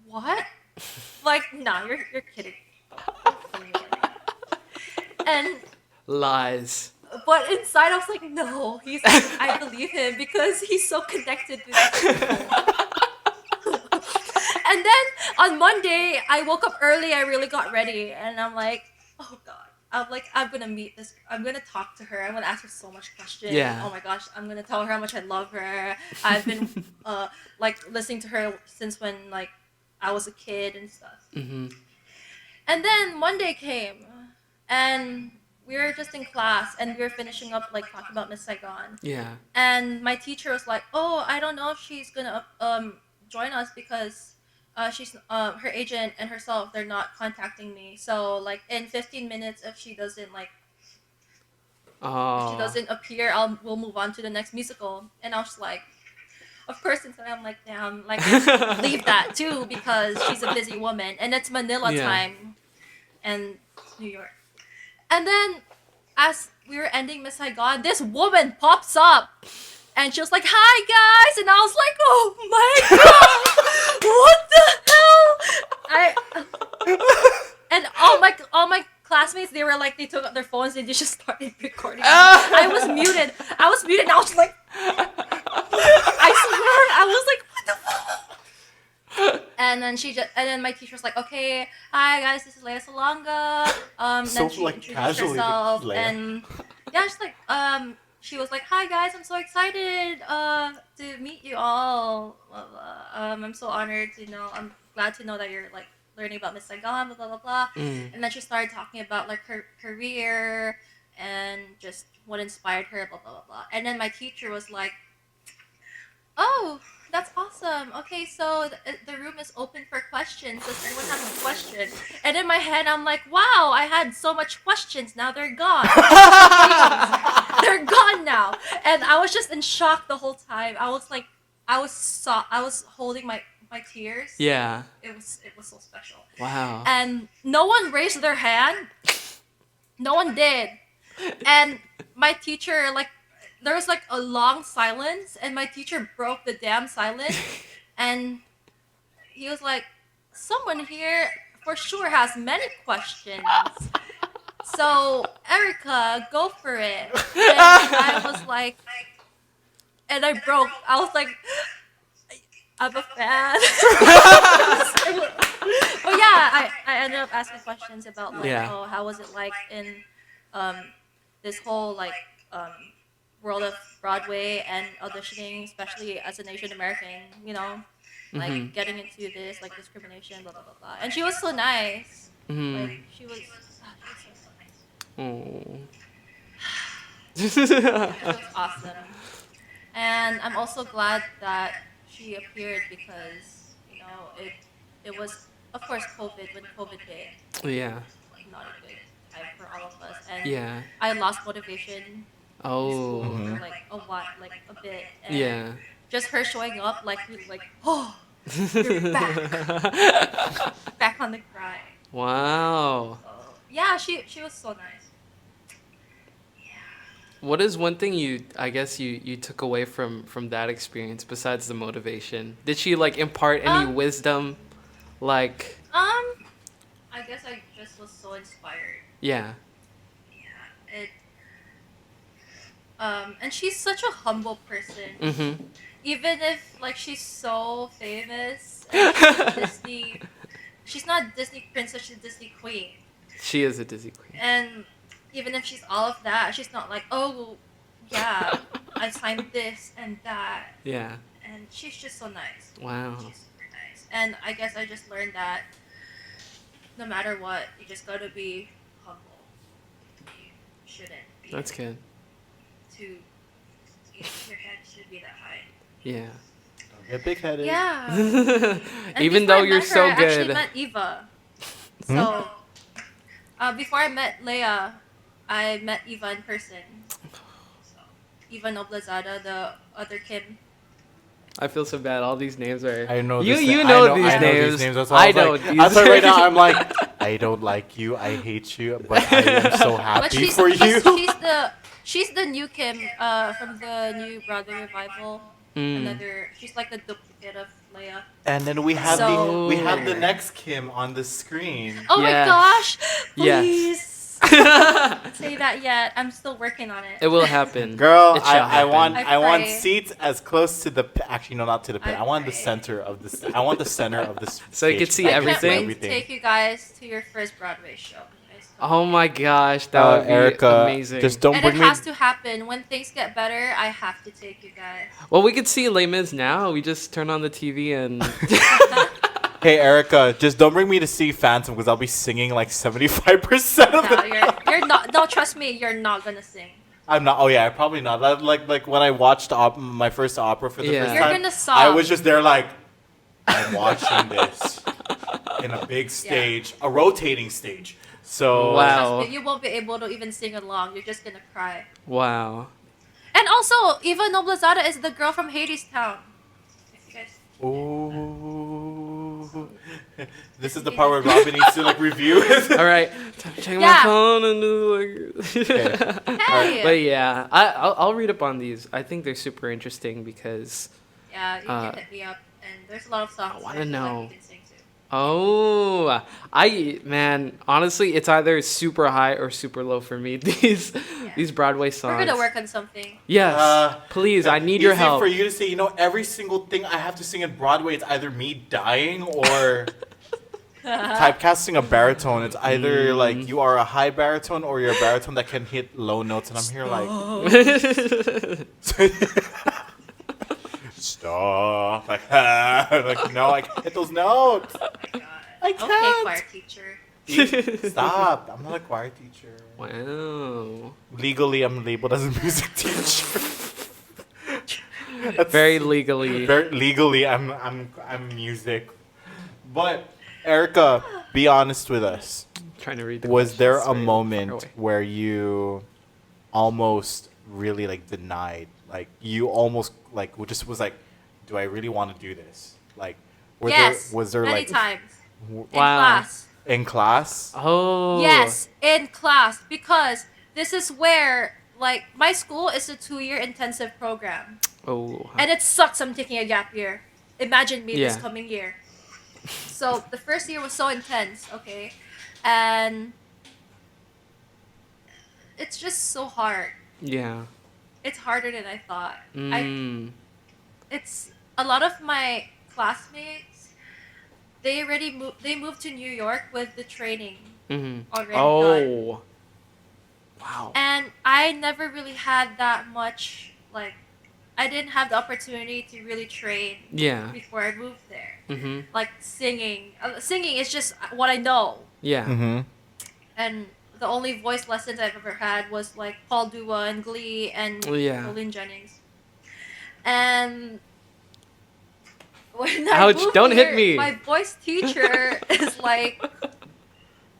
what? Nah, you're kidding. And Lies. but inside I was like, no, I believe him because he's so connected with people. And then on Monday, I woke up early, I really got ready, and I'm like, oh god. I'm gonna meet this, I'm gonna talk to her, I'm gonna ask her so much questions. Yeah. Oh my gosh, I'm gonna tell her how much I love her. I've been listening to her since when I was a kid and stuff. Mm-hmm. And then Monday came, and we were just in class, and we were finishing up talking about Miss Saigon. Yeah. And my teacher was like, "Oh, I don't know if she's gonna join us because she's her agent and herself, they're not contacting me. So in 15 minutes, if she doesn't appear, we'll move on to the next musical." And I was like, of course, inside I'm like, damn, leave that too because she's a busy woman, and it's Manila time, and New York. And then, as we were ending Miss Saigon, this woman pops up, and she was like, "Hi guys," and I was like, "Oh my god, what the hell?" And all my classmates, they were they took out their phones and they just started recording. I was muted, and I was like, I swear, I was like, what the fuck? And then my teacher was like, okay, hi guys, this is Leia Salonga. So, Then she like, introduced casually, herself, Leia. and yeah, she's like, she was like, hi guys, I'm so excited to meet you all. Blah, blah. I'm so honored to know. I'm glad to know that you're like learning about Miss Saigon, blah blah blah blah. And then she started talking about like her career and just what inspired her, blah blah blah blah. And then my teacher was like, oh, that's awesome. Okay, so the room is open for questions. Does anyone have a question? And in my head, I'm like, wow, I had so much questions. Now they're gone. They're gone now. And I was just in shock the whole time. I was like, I was holding my tears. Yeah. It was so special. Wow. And no one raised their hand. No one did. And my teacher, like, there was like a long silence, and my teacher broke the damn silence, and he was like, someone here for sure has many questions. So, Erica, go for it. And I was like, and I was like, I'm a fan. But yeah, I ended up asking questions about like, oh, how was it like in this whole like world of Broadway and auditioning, especially as an Asian American, you know, like getting into this like discrimination, blah blah blah blah. And she was so nice. Like she was so nice. It was awesome. And I'm also glad that she appeared because, you know, it was of course COVID when COVID hit. Yeah. Not a good time for all of us. And Yeah. I lost motivation. Oh. For like a bit. And Yeah. just her showing up, like, really, like, oh, you're back. Back on the grind. Wow. So, yeah, she was so nice. What is one thing I guess you took away from that experience besides the motivation? Did she like impart any wisdom? Like. I guess I just was so inspired. Yeah. Yeah. And she's such a humble person. Mm-hmm. Even if like she's so famous, and she's a Disney, she's not a Disney princess, she's a Disney queen. She is a Disney queen. And even if she's all of that, she's not like, oh, yeah, I signed this and that. Yeah. And she's just so nice. Wow. She's super nice. And I guess I just learned that no matter what, you just gotta be humble. You shouldn't be. That's good. Your head should be that high. Yeah. Don't get big-headed. Yeah. Even though you're so I actually good. met Eva. So, before I met Leia, I met Eva in person. So, Eva Noblezada, the other Kim. I feel so bad. All these names are. I know you. this, You I know, know these I know names. these names. That's why I know. like, These that's why right now I'm like, I don't like you. I hate you. But I am so But happy for you. She's the new Kim from the new Broadway revival. She's like the duplicate of Leia. And then we have So- the next Kim on the screen. Oh Yeah. my gosh! Yes. Please don't say that yet. I'm still working on it. It will happen. Girl, It shall I happen. want I I want pray. seats as close to the actually no, not to the pit. I I want the pray. center of this. I want the center of this. So you can stage. see I everything? can't wait to take you guys to your first Broadway show. Oh my gosh, that would be Erica, amazing. just don't And bring it me. has to happen. When things get better, I have to take you guys. Well, we could see Les Mis now. We just turn on the TV and. Hey Erica, just don't bring me to see Phantom because I'll be singing like 75% of No, it. you're not. No, trust me, you're not gonna sing. I'm not. Oh yeah, probably not. Like when I watched my first opera for the Yeah. first You're time, gonna song. I was just there like, I'm watching this in a big stage, a rotating stage. So Wow. Trust me, you won't be able to even sing along. You're just gonna cry. Wow. And also, Eva Noblezada is the girl from Hades Town. If you guys. Ooh. This is the part where Roben needs to like review. All right. Time to check my Yeah. phone and do like. Hey. But yeah, I'll read up on these. I think they're super interesting because Yeah, you can hit me up, and there's a lot of songs. I wanna that know. you can sing to. Oh, man, honestly, it's either super high or super low for me. These Broadway songs. We're gonna work on something. Yes, please. I need your Easy help. for you to say, every single thing I have to sing in Broadway, it's either me dying or typecasting a baritone. It's either like you are a high baritone or you're a baritone that can hit low notes, and I'm here like stop. Like, like no, I can't hit those notes. I Okay, can't. choir teacher. Stop. I'm not a choir teacher. Wow. Legally, I'm labeled as a music teacher. Very legally. Very legally, I'm music. But Erica, be honest with us. Trying to read the Was there questions. a Sorry, moment far away. where you almost really like denied, like you almost like just was like, do I really want to do this? Like, Yes. was there many like times w- in Wow. class. in class? Oh. Yes, in class, because this is where like my school is a 2-year intensive program, Oh. and it sucks. I'm taking a gap year. Imagine me this Yeah. coming year. So the first year was so intense, okay, and it's just so hard. Yeah. It's harder than I thought. Mm. It's a lot of my classmates. They already moved. They moved to New York with the training Mm-hmm. already done. Oh. Wow. And I never really had that much, like, I didn't have the opportunity to really train Yeah. before I moved there. Mm-hmm. Like, singing. Singing is just what I know. Yeah. Mm-hmm. And the only voice lessons I've ever had was, like, Paul Dua and Glee and Yeah. Colleen Jennings. And when I Ouch, moved don't hit here, me. my voice teacher is like,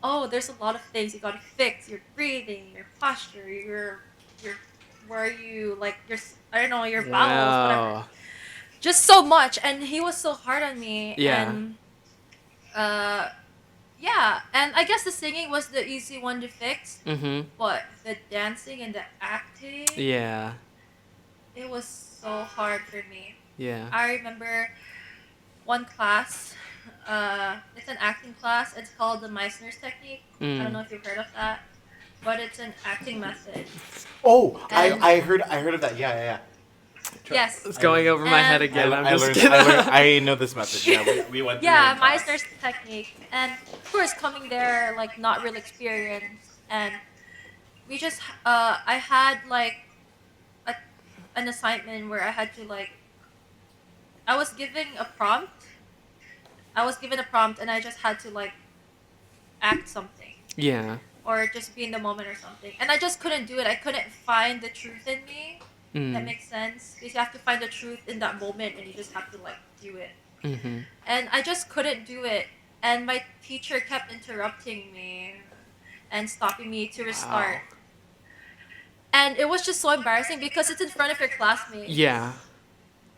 oh, there's a lot of things you gotta fix. Your breathing, your posture, your where are you, like, your, I don't know, your vowels, whatever. Wow. Just so much. And he was so hard on me. Yeah. And, yeah. And I guess the singing was the easy one to fix. Mm-hmm. But the dancing and the acting, Yeah. it was so hard for me. Yeah. I remember one class, it's an acting class. It's called the Meissner's technique. I don't know if you've heard of that, but it's an acting method. Oh, And- I heard of that. Yeah. Yes. It's going over my head And- again. I'm I just learned, kidding. I know this method. Yeah, we went through it Yeah, in class. Meissner's technique. And of course, coming there, like, not real experience. And we just, I had, like, an assignment where I had to, like, I was given a prompt. And I just had to, like, act something. Yeah. Or just be in the moment or something. And I just couldn't do it. I couldn't find the truth in me. That makes sense. Because you have to find the truth in that moment and you just have to, like, do it. Mm-hmm. And I just couldn't do it. And my teacher kept interrupting me and stopping me to restart. Wow. And it was just so embarrassing because it's in front of your classmates. Yeah.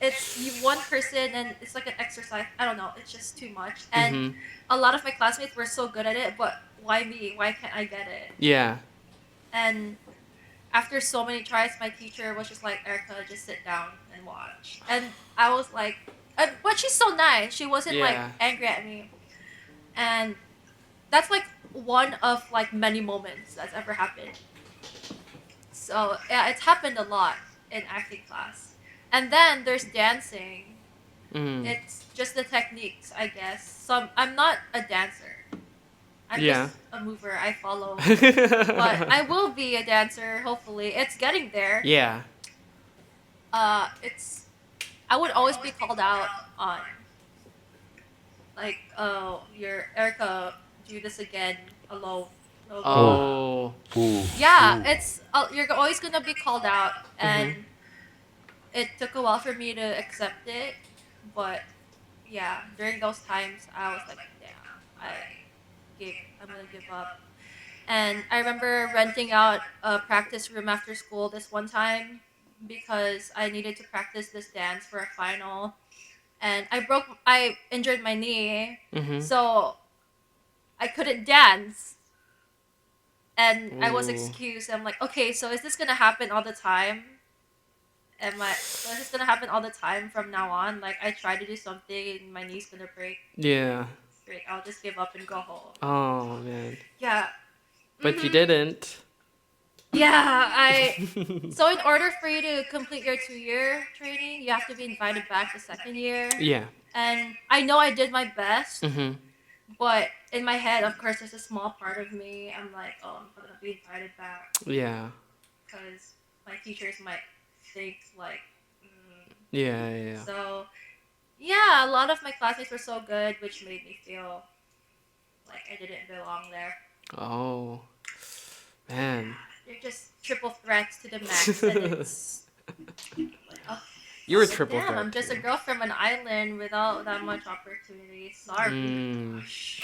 It's you one person and it's like an exercise. I don't know. It's just too much. And Mhm. a lot of my classmates were so good at it, but why me? Why can't I get it? Yeah. And after so many tries, my teacher was just like, Erica, just sit down and watch. And I was like, but she's so nice. She wasn't like Yeah. angry at me. And that's like one of like many moments that's ever happened. So yeah, it's happened a lot in acting class. And then there's dancing. Mm. It's just the techniques, I guess. I'm not a dancer. I'm Yeah. just a mover. I follow. But I will be a dancer, hopefully. It's getting there. Yeah. I would always be called out on, like, oh, you're Erica, do this again alone. No. Oh. Ooh. Yeah, it's you're always gonna be called out, and it took a while for me to accept it, but yeah, during those times I was like, yeah, I'm gonna give up. And I remember renting out a practice room after school this one time because I needed to practice this dance for a final, and I injured my knee, Mhm. so I couldn't dance. And I was Ooh. excused. I'm like, okay, so is this gonna happen all the time? So is this gonna happen all the time from now on? Like, I try to do something and my knee's gonna break. Yeah. frick, I'll just give up and go home. Oh man. Yeah. But you didn't. Yeah, so in order for you to complete your 2-year training, you have to be invited back the second year. Yeah. And I know I did my best, Mhm. but in my head, of course, there's a small part of me. I'm like, oh, I'm gonna be invited back Yeah. because my teachers might think like. Yeah. So, yeah, a lot of my classmates were so good, which made me feel like I didn't belong there. Oh. Man. They're just triple threats to the max, and it's like, oh, You were triple damn, threat. I'm just a girl from an island without that much opportunity. Sorry.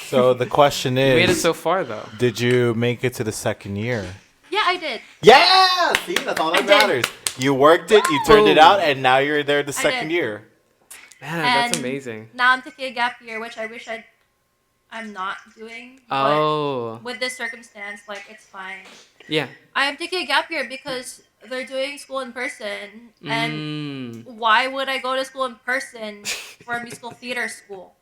So the question You made it is, so far though. did you make it to the second year? Yeah, I did. Yeah! See, that's all that I did. matters. You worked it, you turned it Boom. out, and now you're there the second did. year. Man, that's And amazing. Now I'm taking a gap year, which I wish I'm not doing. Oh. But with this circumstance, like, it's fine. Yeah. I am taking a gap year because they're doing school in person, and Mm. why would I go to school in person for a musical theater school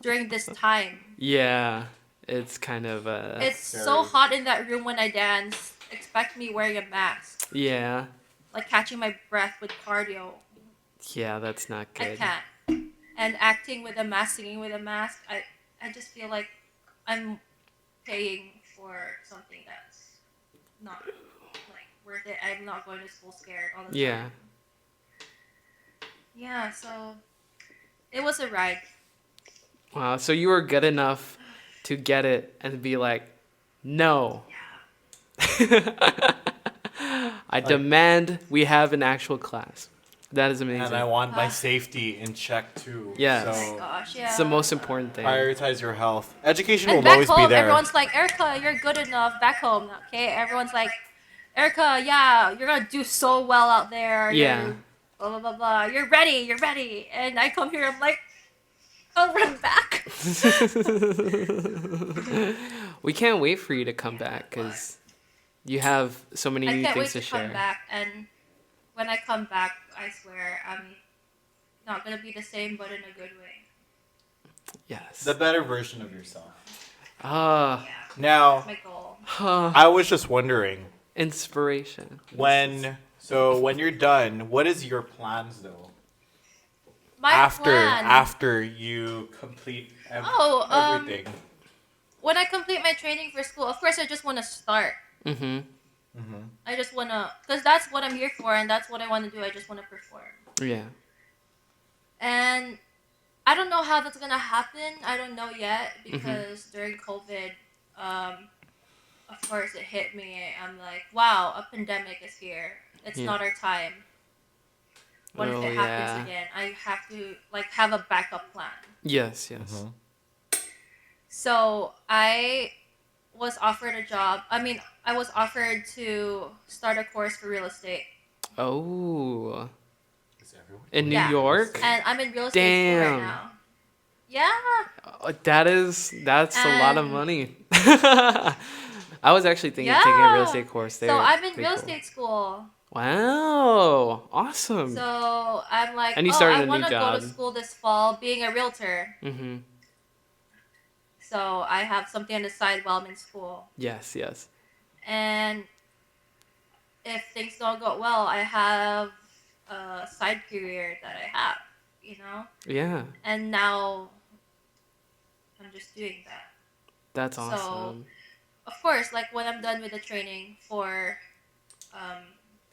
during this time? Yeah. It's kind of It's so hot in that room when I dance. Expect me wearing a mask, Yeah. like catching my breath with cardio. Yeah, that's not I good. can't. And acting with a mask, singing with a mask, I just feel like I'm paying for something that's not like worth it. I'm not going to school scared all the time. Yeah. Yeah, so it was a ride. Wow. So you were good enough to get it and be like, no. I demand we have an actual class. That is amazing. And I want my safety in check too. Yes. Oh So my gosh, yeah. It's the most important thing. prioritize your health. Education And will back always home, be there. everyone's like, Erica, you're good enough. Back home, okay? Everyone's like, Erica, yeah, you're gonna do so well out there. Yeah. You're blah, blah, blah, blah. You're ready. And I come here, I'm like, I'll run back. We can't wait for you to come back because you have so many I new can't wait things to to share. come back. And when I come back, I swear, I'm not gonna be the same, but in a good way. Yes. The better version of yourself. Ah. Yeah, Now, that's my goal. I was just wondering, Inspiration. when you're done, what is your plans though? My plan. After you complete everything. When I complete my training for school, of course, I just want to start. Mm-hmm. I just want to, because that's what I'm here for, and that's what I want to do. I just want to perform. Yeah. And I don't know how that's gonna happen. I don't know yet because during COVID, of course, it hit me. I'm like, wow, a pandemic is here. It's not our time. What if it happens again? I have to have a backup plan. Yes. So I was offered a job. I was offered to start a course for real estate. Oh. Is everyone? In New York? And I'm in real estate school right now. Yeah. Oh, that's a lot of And- money. I was actually thinking of taking a real estate course there. So I'm in Pretty real cool. estate school. Wow. Awesome. So I'm like, And you started a I new want to go to job. school this fall being a realtor. Mm-hmm. So I have something on the side while I'm in school. Yes. And if things don't go well, I have a side career that I have, Yeah. And now I'm just doing that. That's So- awesome. Of course, when I'm done with the training for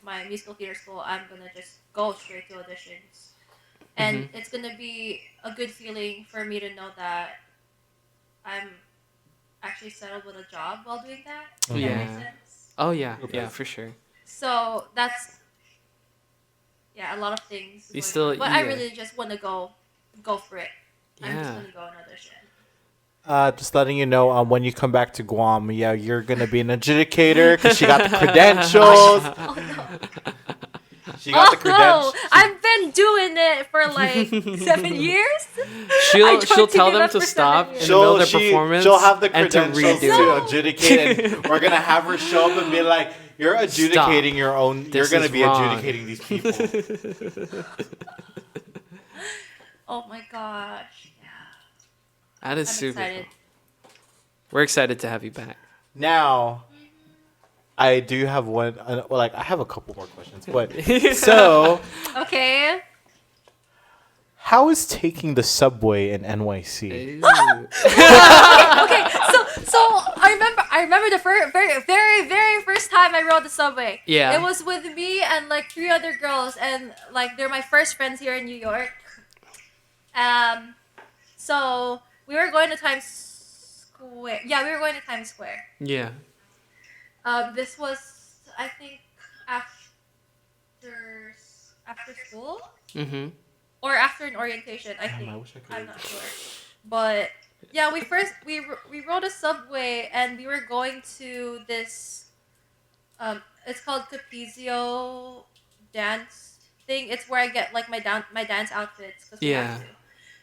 my musical theater school, I'm going to just go straight to auditions. And it's going to be a good feeling for me to know that I'm actually settled with a job while doing that. If that makes Yeah. sense. Oh yeah. Okay. Yeah, for sure. So that's a lot of things. You going still- on. But I yeah. really just want to go for it. I'm just Yeah. going to go and audition. Just letting you know, when you come back to Guam, you're gonna be an adjudicator because she got the credentials. Oh no. She got the credentials. I've been doing it for 7 years. She'll tried to tell give them up to for stop 7 in years. the middle of their performance She'll have the and to credentials redo to it. adjudicate, and we're gonna have her show up and be like, "You're adjudicating your own. This you're gonna is be wrong." adjudicating these people." Oh my gosh. Yeah. That is I'm super excited. cool. We're excited to have you back. Now, I do have one. I have a couple more questions, but so Okay. how is taking the subway in NYC? Ooh. Okay. So I remember the very first time I rode the subway. Yeah. It was with me and like 3 other girls, and like they're my first friends here in New York. So we were going to Times Square. Yeah, we were going to Times Square. Yeah. This was, I think, after school Mm-hmm. or after an orientation. I Damn, think. I wish I could I'm read not that. sure. But yeah, we rode a subway and we were going to this. It's called Capizio dance thing. It's where I get like my dance outfits because we Yeah. have to.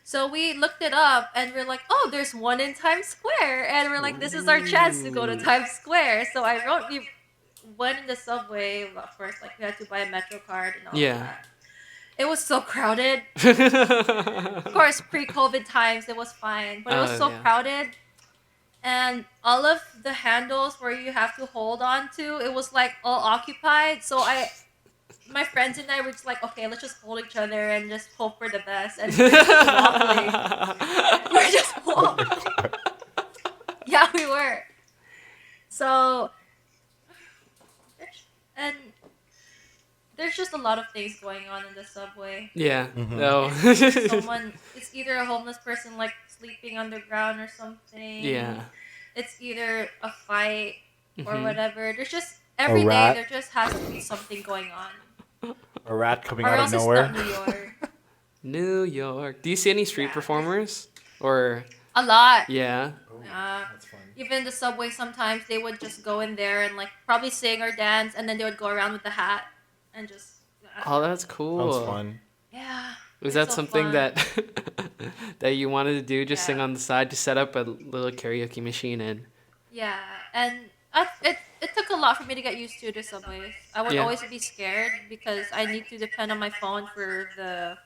So we looked it up and we're like, oh, there's one in Times Square, and we're like, this is our chance to go to Times Square. So we went in the subway. Well, of course, like we had to buy a Metro card and all Yeah. of that. It was so crowded. Of course, pre-COVID times, it was fine, but it was so yeah. crowded, and all of the handles where you have to hold on to, it was like all occupied. So my friends and I were just like, okay, let's just hold each other and just hope for the best, and we're just wobbling. We're just wobbling. Yeah, we were. So, and there's just a lot of things going on in the subway. Yeah. Mhm. No. It's either a homeless person like sleeping on the ground or something. Yeah. It's either a fight or Mhm. whatever. There's just every day rat. there just has to be something going on. A rat coming Or out of else it's nowhere. not New York. New York. Do you see any street Yeah. performers? Or A lot. yeah. That's fun. Even the subway sometimes they would just go in there and like probably sing or dance, and then they would go around with the hat and just. Oh, that's cool. Sounds fun. Yeah. Was it's that so something fun. that that you wanted to do? Just sing Yeah. on the side, just set up a little karaoke machine and Yeah, and it took a lot for me to get used to the subways. I would Yeah. always be scared because I need to depend on my phone for the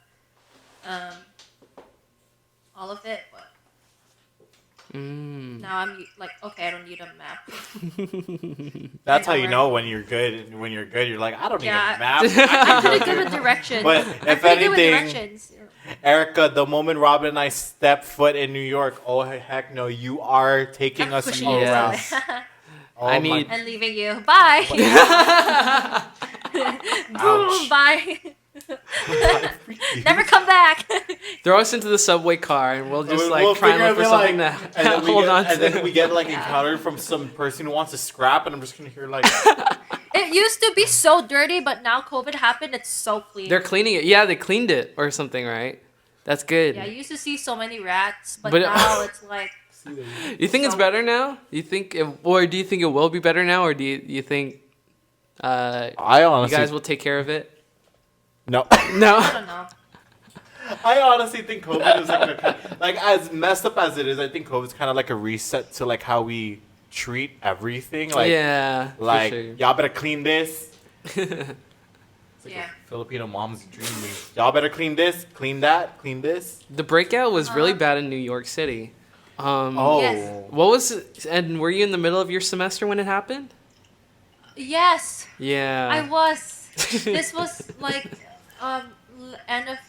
um all of it. But now I'm like, okay, I don't need a map. That's how I you know, know when you're good. And when you're good, you're like, I don't need Yeah. a map. I'm pretty good with directions. But I'm if pretty good with anything, directions. Erica, the moment Robin and I step foot in New York, oh heck no, you are taking I'm us pushing all you around. away. Oh I my- need- And leaving you. Bye. Boom. Ouch. Bye. Never come back. throw us into the subway car and we'll just We'll try and figure look for it, something like, to and then we hold get, on to. and then we get like encountered from some person who wants to scrap, and I'm just gonna hear like, It used to be so dirty, but now COVID happened. It's so clean. They're cleaning it. Yeah, they cleaned it or something, right? That's good. Yeah, you used to see so many rats, but But- now it's like You think it's So- better now? You think, or do you think it will be better now, or do you think I you honestly guys will take care of it? no. I No. don't know. I honestly think COVID is like as messed up as it is. I think COVID is kind of like a reset to like how we treat everything. Like, Yeah. for like sure. y'all better clean this. It's like Yeah. a Filipino mom's dream. Y'all better clean this, clean that, clean this. The breakout was really Uh-huh. bad in New York City. Oh, Yes. What was and were you in the middle of your semester when it happened? Yes, Yeah. I was. This was like end of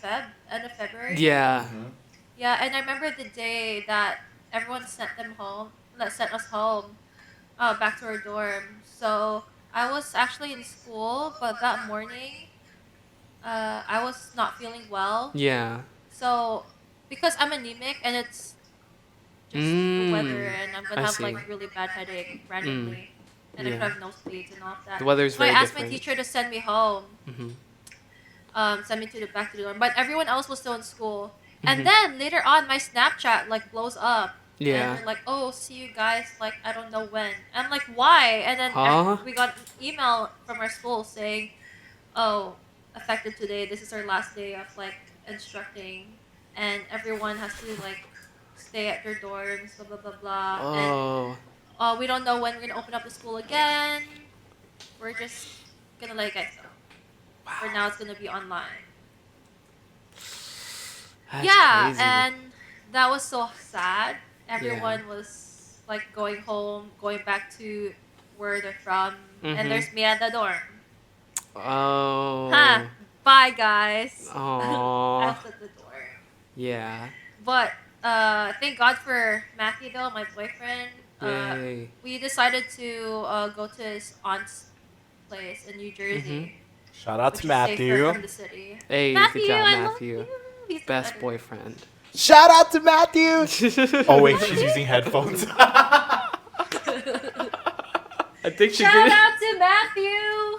February. Yeah. Yeah, and I remember the day that everyone sent us home, back to our dorm. So I was actually in school, but that morning, I was not feeling well. Yeah. So because I'm anemic and it's just the weather, and I'm gonna I have see. like really bad headache randomly, and I Yeah. could have nosebleeds and all of that. The weather's so I very asked different. my teacher to send me home. Mhm. Send me back to the dorm. But everyone else was still in school. Mhm. And then later on, my Snapchat like blows up. Yeah. And they're like, oh, see you guys like I don't know when. I'm like, why? And then Huh? we got an email from our school saying, oh, effective today. This is our last day of like instructing, and everyone has to like stay at their dorms. Blah blah blah blah. And Oh. we don't know when we're gonna open up the school again. We're just gonna let you guys know. For now, it's gonna be online. That's Yeah, crazy. and that was so sad. Everyone was like going home, going back to where they're from, and there's me at the dorm. Oh. Huh. Bye, guys. Aw. At the dorm. Yeah. But thank God for Matthew though, my boyfriend. Yay. We decided to go to his aunt's place in New Jersey. Shout out Which to is safer Matthew. from the city. Hey, Matthew, good job, I love Matthew. you. He's the Best better. boyfriend. Shout out to Matthew. Oh wait, she's using headphones. I think she Shout did. out to Matthew.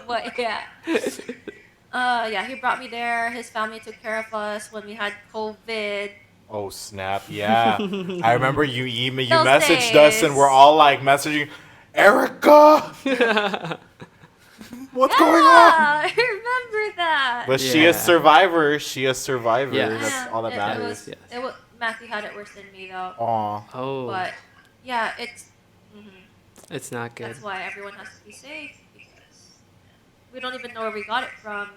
But yeah. Yeah, he brought me there. His family took care of us when we had COVID. Oh snap! Yeah, I remember you Those messaged us, and days. we're all like messaging, Erica, what's going on? I remember that. But she Yeah. a survivor. She a survivor. Yes. That's all that it matters. was, Yes. it was, Matthew had it worse than me though. Aw. Oh, But yeah, it's it's not good. that's why everyone has to be safe because we don't even know where we got it from.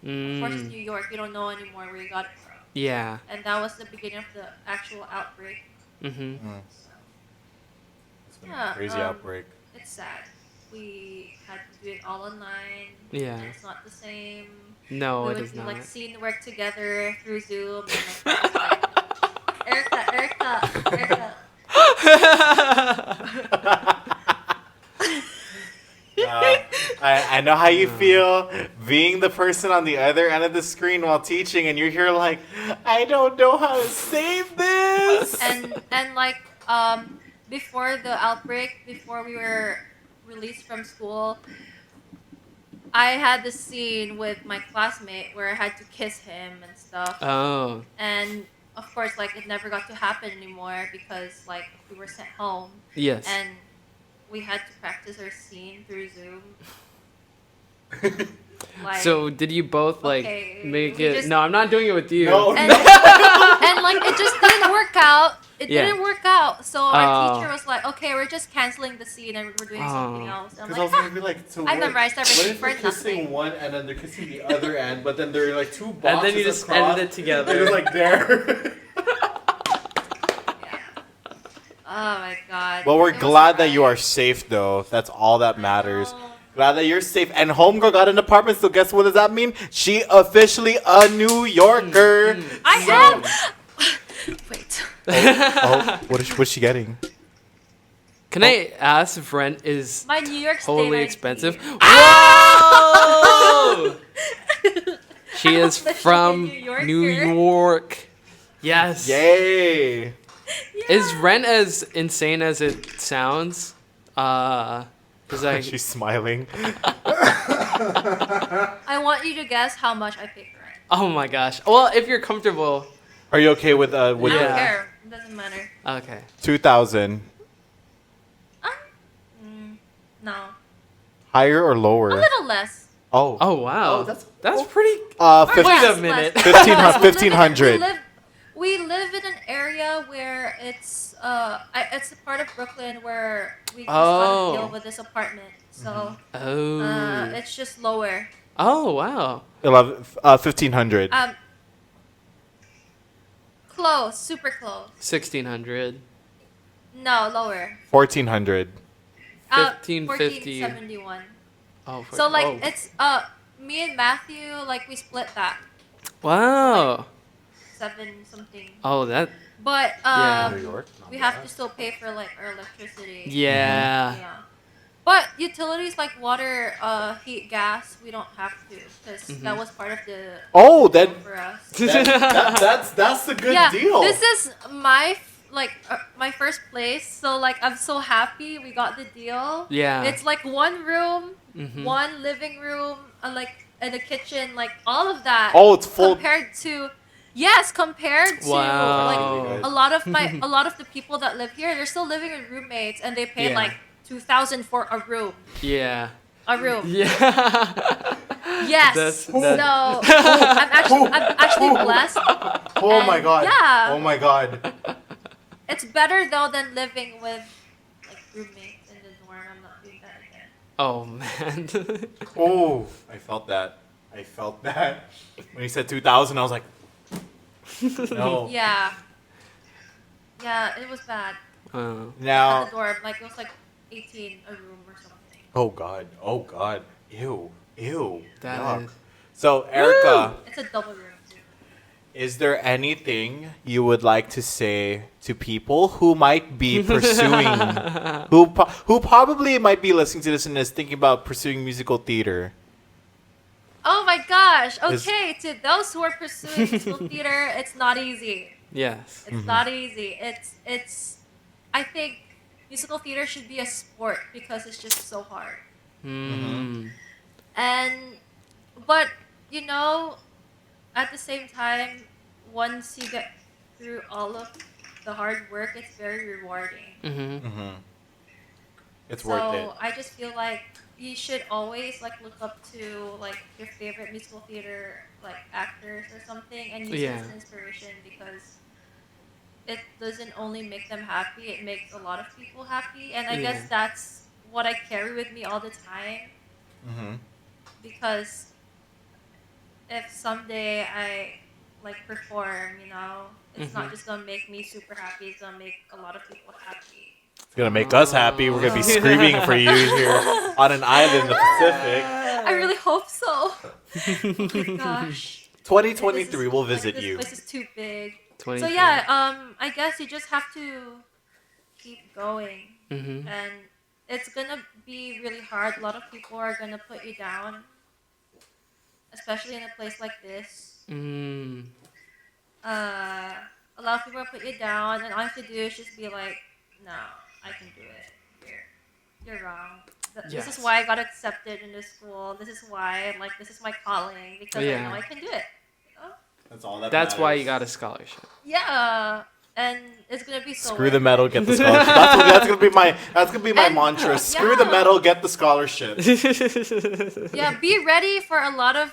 Of course, it's New York. We don't know anymore where we got it from. Yeah. And that was the beginning of the actual outbreak. Mm-hmm. It's been Yeah, a crazy outbreak. It's sad. We had to do it all online. Yeah. And it's not the same. No, we it would is do not. like scene work together through Zoom. And like, Erica. I know how you feel being the person on the other end of the screen while teaching, and you're here like, I don't know how to save this. And like before the outbreak, before we were released from school, I had this scene with my classmate where I had to kiss him and stuff. Oh. And of course, like it never got to happen anymore because like we were sent home Yes. and we had to practice our scene through Zoom. Like, So did you both like Okay, make we it? just- No, I'm not doing it with you. No. and, and like it just didn't work out. It Yeah. didn't work out. So our Oh. teacher was like, "Okay, we're just canceling the scene and we're doing something Oh. else." And I'm Because I was like, gonna be like, so I what- memorized everything What if for they're kissing nothing. one and then they're kissing the other end, but then they're like two boxes And then you just across, ended it together. and it's like there. "Oh my god." Well, we're It was glad that you are alright. safe, though. That's all that matters. know. Glad that you're safe. And Homegirl got an apartment, so guess what does that mean? She officially a New Yorker. I am. Wait. Oh, what's she getting? Can I ask if rent is My New York State totally ID. expensive? Whoa! She is Officially a from New Yorker. New York. Yes. Yay! Is rent as insane as it sounds? Cause I She's smiling. I want you to guess how much I pay for it. oh my gosh. Well, if you're comfortable. Are you okay with I don't Yeah. care. It doesn't matter. Okay. 2,000? No. Higher or A lower? little less. Oh. Oh wow. Oh, that's- pretty. Or Wait less, a minute. less. 1,500. We live in an area where it's it's a part of Brooklyn where we just Oh. gotta deal with this apartment. So Oh. it's just lower. Oh wow. 1,500. Close, super close. 1,600. No, lower. 1,400. 1550. 1471. Oh. So like oh. it's me and Matthew like we split that Wow. 7 something. Oh that. But Yeah. New York? Not we have bad. to still pay for like our electricity. Yeah. Yeah. But utilities like water, heat, gas, we don't have to because that was part of the Oh, that, for us. that's the good Yeah, deal. this is my my first place, so like I'm so happy we got the deal. Yeah. It's like one room, Mhm. one living room, like and a kitchen, like all of that. Oh, it's full. compared to compared to Wow. like a lot of the people that live here, they're still living with roommates and they pay Yeah. like 2,000 for a room. Yeah. A room. Yeah. Yes. That's- So that's- I'm actually blessed. Oh my And god. yeah. Oh my god. It's better though than living with like roommates in the dorm. I'm not doing that again. Oh man. Oh, I felt that. When you said 2,000, I was like, No. Yeah. Yeah, it was bad. Uh, At Now, the dorm, like it was like 18 a room or something. oh god, oh god, ew, ew, that yuck. is. So, Erica, It's a double room too. is there anything you would like to say to people who might be pursuing, who probably might be listening to this and is thinking about pursuing musical theater? Oh my gosh. Is- Okay, to those who are pursuing musical theater, it's not easy. Yes. It's not easy. It's I think musical theater should be a sport because it's just so hard. Mm. And but you know, at the same time, once you get through all of the hard work, it's very rewarding. Mm-hmm. Mm-hmm. It's So worth it. I just feel like you should always like look up to like your favorite musical theater like actors or something and use it as Yeah. an inspiration because it doesn't only make them happy, it makes a lot of people happy. And I Yeah. guess that's what I carry with me all the time Mm-hmm. because if someday I like perform, you know, it's not just gonna make me super happy, it's gonna make a lot of people happy. It's gonna make us happy. We're gonna be screaming for you here on an island in the Pacific. I really hope so. Oh my gosh. 2023, we'll visit this you. place is too big. 20. So yeah, I guess you just have to keep going, Mm-hmm. and it's gonna be really hard. A lot of people are gonna put you down, especially in a place like this. Mm. A lot of people will put you down, and all you have to do is just be like, "No, I can do it. You're wrong. This Yes. is why I got accepted in this school. This is why, like, this is my calling because I Yeah. know I can do it." You know? That's all that That's why matters. you got a scholarship. Yeah, and it's gonna be so. Screw worth the it. medal, get the scholarship. That's gonna be my And- mantra. Screw the yeah. medal, get the scholarship. Yeah, be ready for a lot of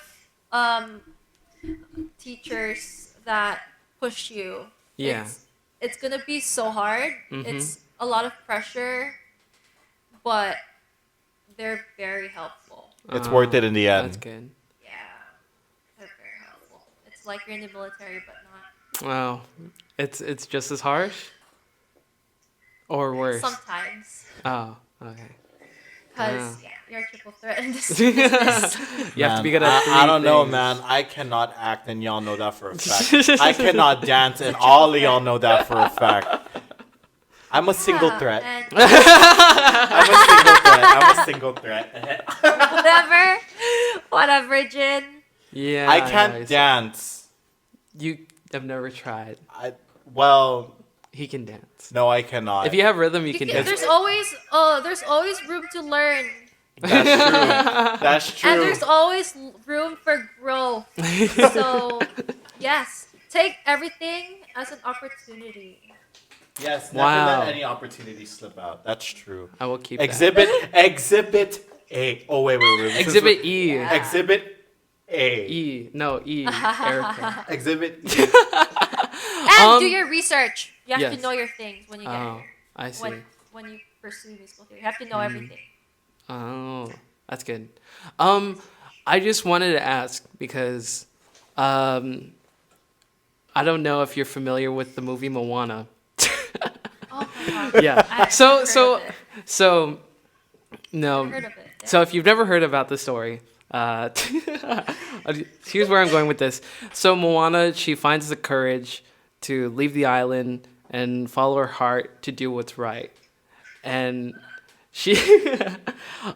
teachers that push you. Yeah. It's gonna be so hard. Mhm. It's a lot of pressure, but they're very helpful. It's worth it in the end. That's good. Yeah, they're very helpful. It's like you're in the military, but not. Wow. It's just as harsh? Or worse? Sometimes, Oh, okay. because Wow. you're a triple threat in this You business. have to be good Man, at three I don't know, things. man. I cannot act, and y'all know that for a fact. I cannot dance, and all of y'all know that for a fact. I'm a single Yeah, threat. and I'm a single threat. I'm a single threat. whatever, Jin. Yeah. I know, can't it's- dance. You have never tried. Well, He can dance. no, I cannot. If you have rhythm, you can dance. There's always room to learn, That's true. That's true. and there's always room for growth. So, yes, take everything as an opportunity. Yes, never Wow. let any opportunity slip out. That's true. I will keep Exhibit A. Oh, wait. that. This is Exhibit E. Yeah. Exhibit A. E. No, E. Erica. Exhibit E. And do your research. You have to yes. know your things when you get Oh, here. I see. When you pursue musical theater, you have to know everything. Oh, that's good. I just wanted to ask because I don't know if you're familiar with the movie Moana. Oh my god. Yeah. I've So never heard so of it. so no. Never heard of it. Yeah. So if you've never heard about the story, here's where I'm going with this. So Moana, she finds the courage to leave the island and follow her heart to do what's right. And she,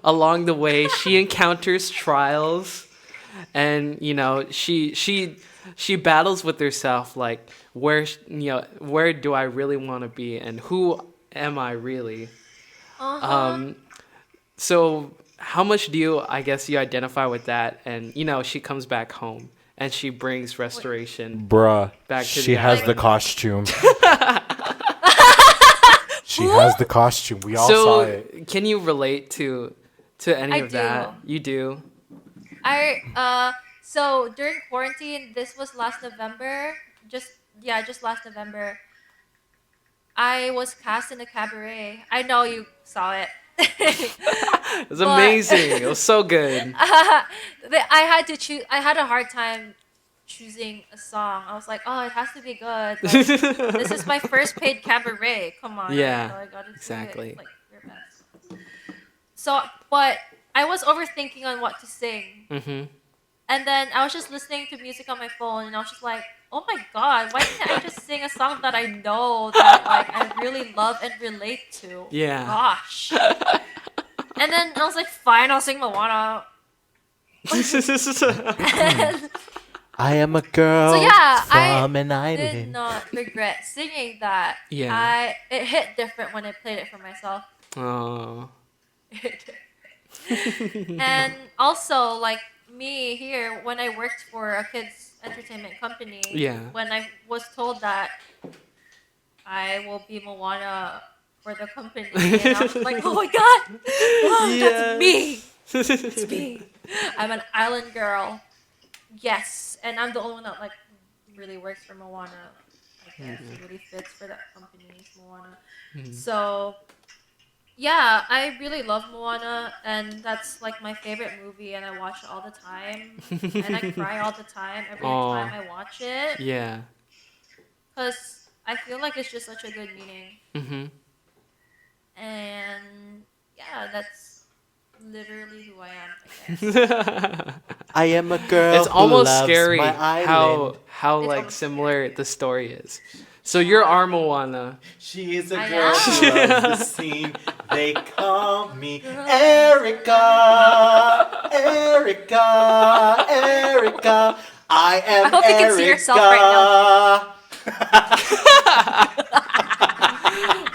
along the way, she encounters trials, and you know, she battles with herself, like where do I really want to be, and who am I really? Uh-huh. So how much do you identify with that? And you know, she comes back home and she brings restoration. Bruh, Back to she the has island. the costume. She has the costume. We all saw So it. can you relate to any I of that? do. You do? So during quarantine, this was last November. Just last November. I was cast in a cabaret. I know you saw it. It was But- amazing. It was so good. I had to choose. I had a hard time choosing a song. I was like, oh, it has to be good. Like, this is my first paid cabaret. Come on. Yeah, So I gotta do exactly. it. Like, your best. So, but I was overthinking on what to sing. Mm-hmm. And then I was just listening to music on my phone, and I was just like, "Oh my god, why can't I just sing a song that I know that like I really love and relate to?" Yeah. Gosh. And then I was like, "Fine, I'll sing Moana." I am a girl So yeah, from an I did island. not regret singing that. Yeah. It hit different when I played it for myself. Oh. And also, like me here, when I worked for a kids entertainment company, Yeah. when I was told that I will be Moana for the company, and I was like, oh my god, oh, that's me. It's me. I'm an island girl. Yes, and I'm the only one that like really works for Moana. I guess it really fits for that company's Moana. So yeah, I really love Moana, and that's like my favorite movie, and I watch it all the time, and I cry all the time every time I watch it, Yeah. because I feel like it's just such a good meaning, Mm-hmm. and yeah, that's literally who I am, I guess. I am a girl. It's almost who loves scary my island. how It's like almost similar the story is. So you're our Moana. She is a I girl who am. loves the scene. They call me Erica. Erica. Erica. I am I hope you can see yourself right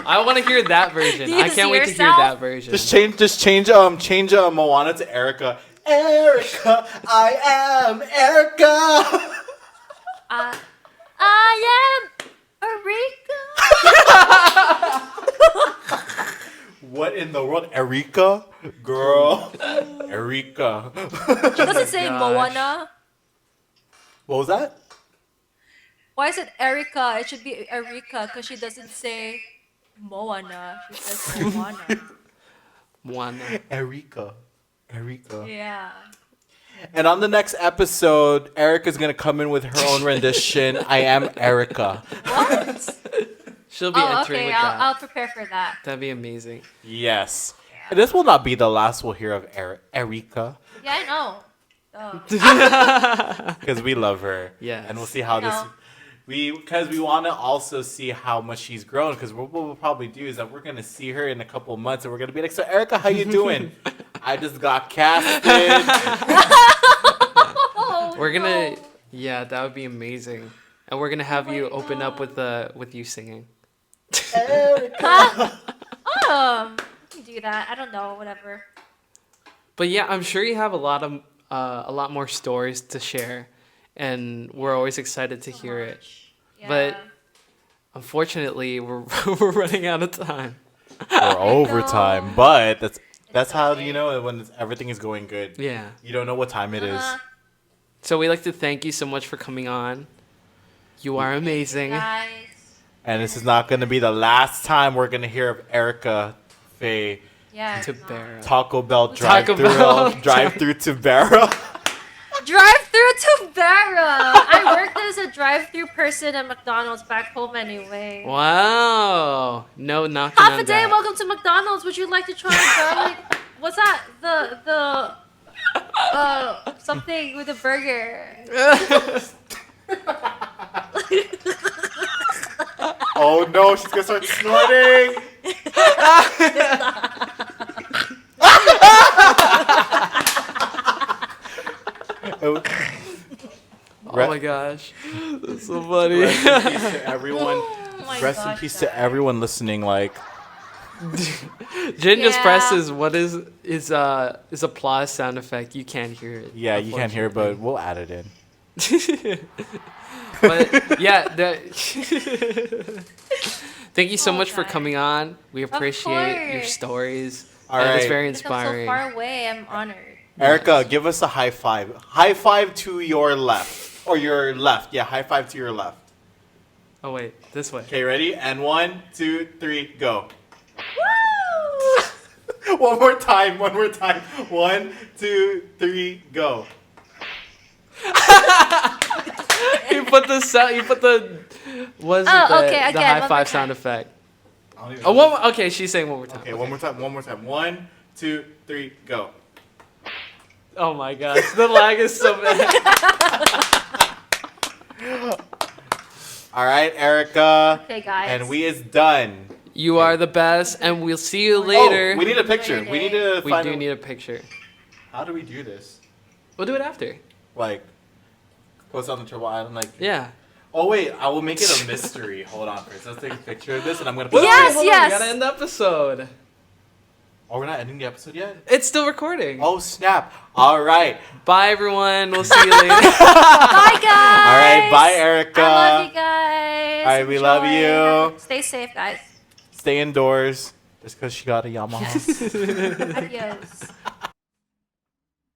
I want to hear that version. Do you I can't see wait to hear yourself? that version. Just change Moana to Erica. Erica, I am Erica. I am Erika. What in the world, Erica? Girl, Erica. She doesn't say gosh. Moana. What was that? Why is it Erica? It should be Erika, because she doesn't say Moana. She says Moana. Moana. Erica. Yeah. And on the next episode, Erica's gonna come in with her own rendition. I am Erica. What? She'll be Oh, entering okay. with I'll that. prepare for that. That'd be amazing. Yes. And this will not be the last we'll hear of Erica. Yeah, I know. Duh. Because we love her. Yes. And we'll see how this... know. Because we want to also see how much she's grown. Because what we'll probably do is that we're going to see her in a couple of months. And we're going to be like, so Erica, how you doing? I just got casted. Oh, We're gonna, no. yeah, that would be amazing. And we're gonna have you open up with you singing. Erica. You can do that. I don't know. Whatever. But yeah, I'm sure you have a lot more stories to share, and we're always excited to hear it. Yeah. But unfortunately, we're we're running out of time. Or overtime. But that's how okay. you know when everything is going good. Yeah. You don't know what time it is. So we'd like to thank you so much for coming on. You are amazing. Guys. And this is not going to be the last time we're going to hear of Erica Faye Yeah. it's not. Tubera. Taco Bell Taco drive-through Bell. drive-through Tubera. Drive-through Tubera. I worked as a drive-through person at McDonald's back home anyway. Wow. No knocking Half on a day. that. Welcome to McDonald's. Would you like to try garlic? What's that? The something with a burger. Oh no, she's going to start snorting. Oh my gosh. That's so funny. Rest in peace to everyone. Oh my Rest in gosh, peace to guys. everyone listening. Like, Jen just Yeah. presses what is applause sound effect. You can't hear it. yeah, you can't hear, but we'll add it in. But yeah, thank you so Oh, much for guys. coming on. We appreciate your course. stories. All and it's right. very Because I'm so inspiring. far away. I'm honored. Erica, give us a high five. High five to your left. Or your left. Yeah, high five to your left. Oh wait, this way. Okay, ready? And 1, 2, 3, go. Woo! One more time. 1, 2, 3, go. put the sound. You put the. What is it? Oh, The, okay, the again, high one more five time. sound effect. I don't even Oh, know. one. Okay, she's saying one more time. Okay, one more time. One more time. 1, 2, 3, go. Oh my gosh, the lag is so bad. All right, Erica. Okay, guys. And we is done. You are the best, and we'll see you later. Oh, we need a picture. Later. We need to We find do a- need a picture. How do we do this? We'll do it after. Like, post on the Treble Island, like. Yeah. Oh wait, I will make it a mystery. Hold on first. Let's take a picture of this, and I'm gonna put. Yes, Hold on, yes. We gotta end the episode. Oh, we're not ending the episode yet. It's still recording. Oh snap! All right. Bye, everyone. We'll see you later. Bye, guys. All right. Bye, Erica. I love you guys. All right, we love Enjoy. you. Stay safe, guys. Stay indoors. Just because she got a Yamaha. Adios.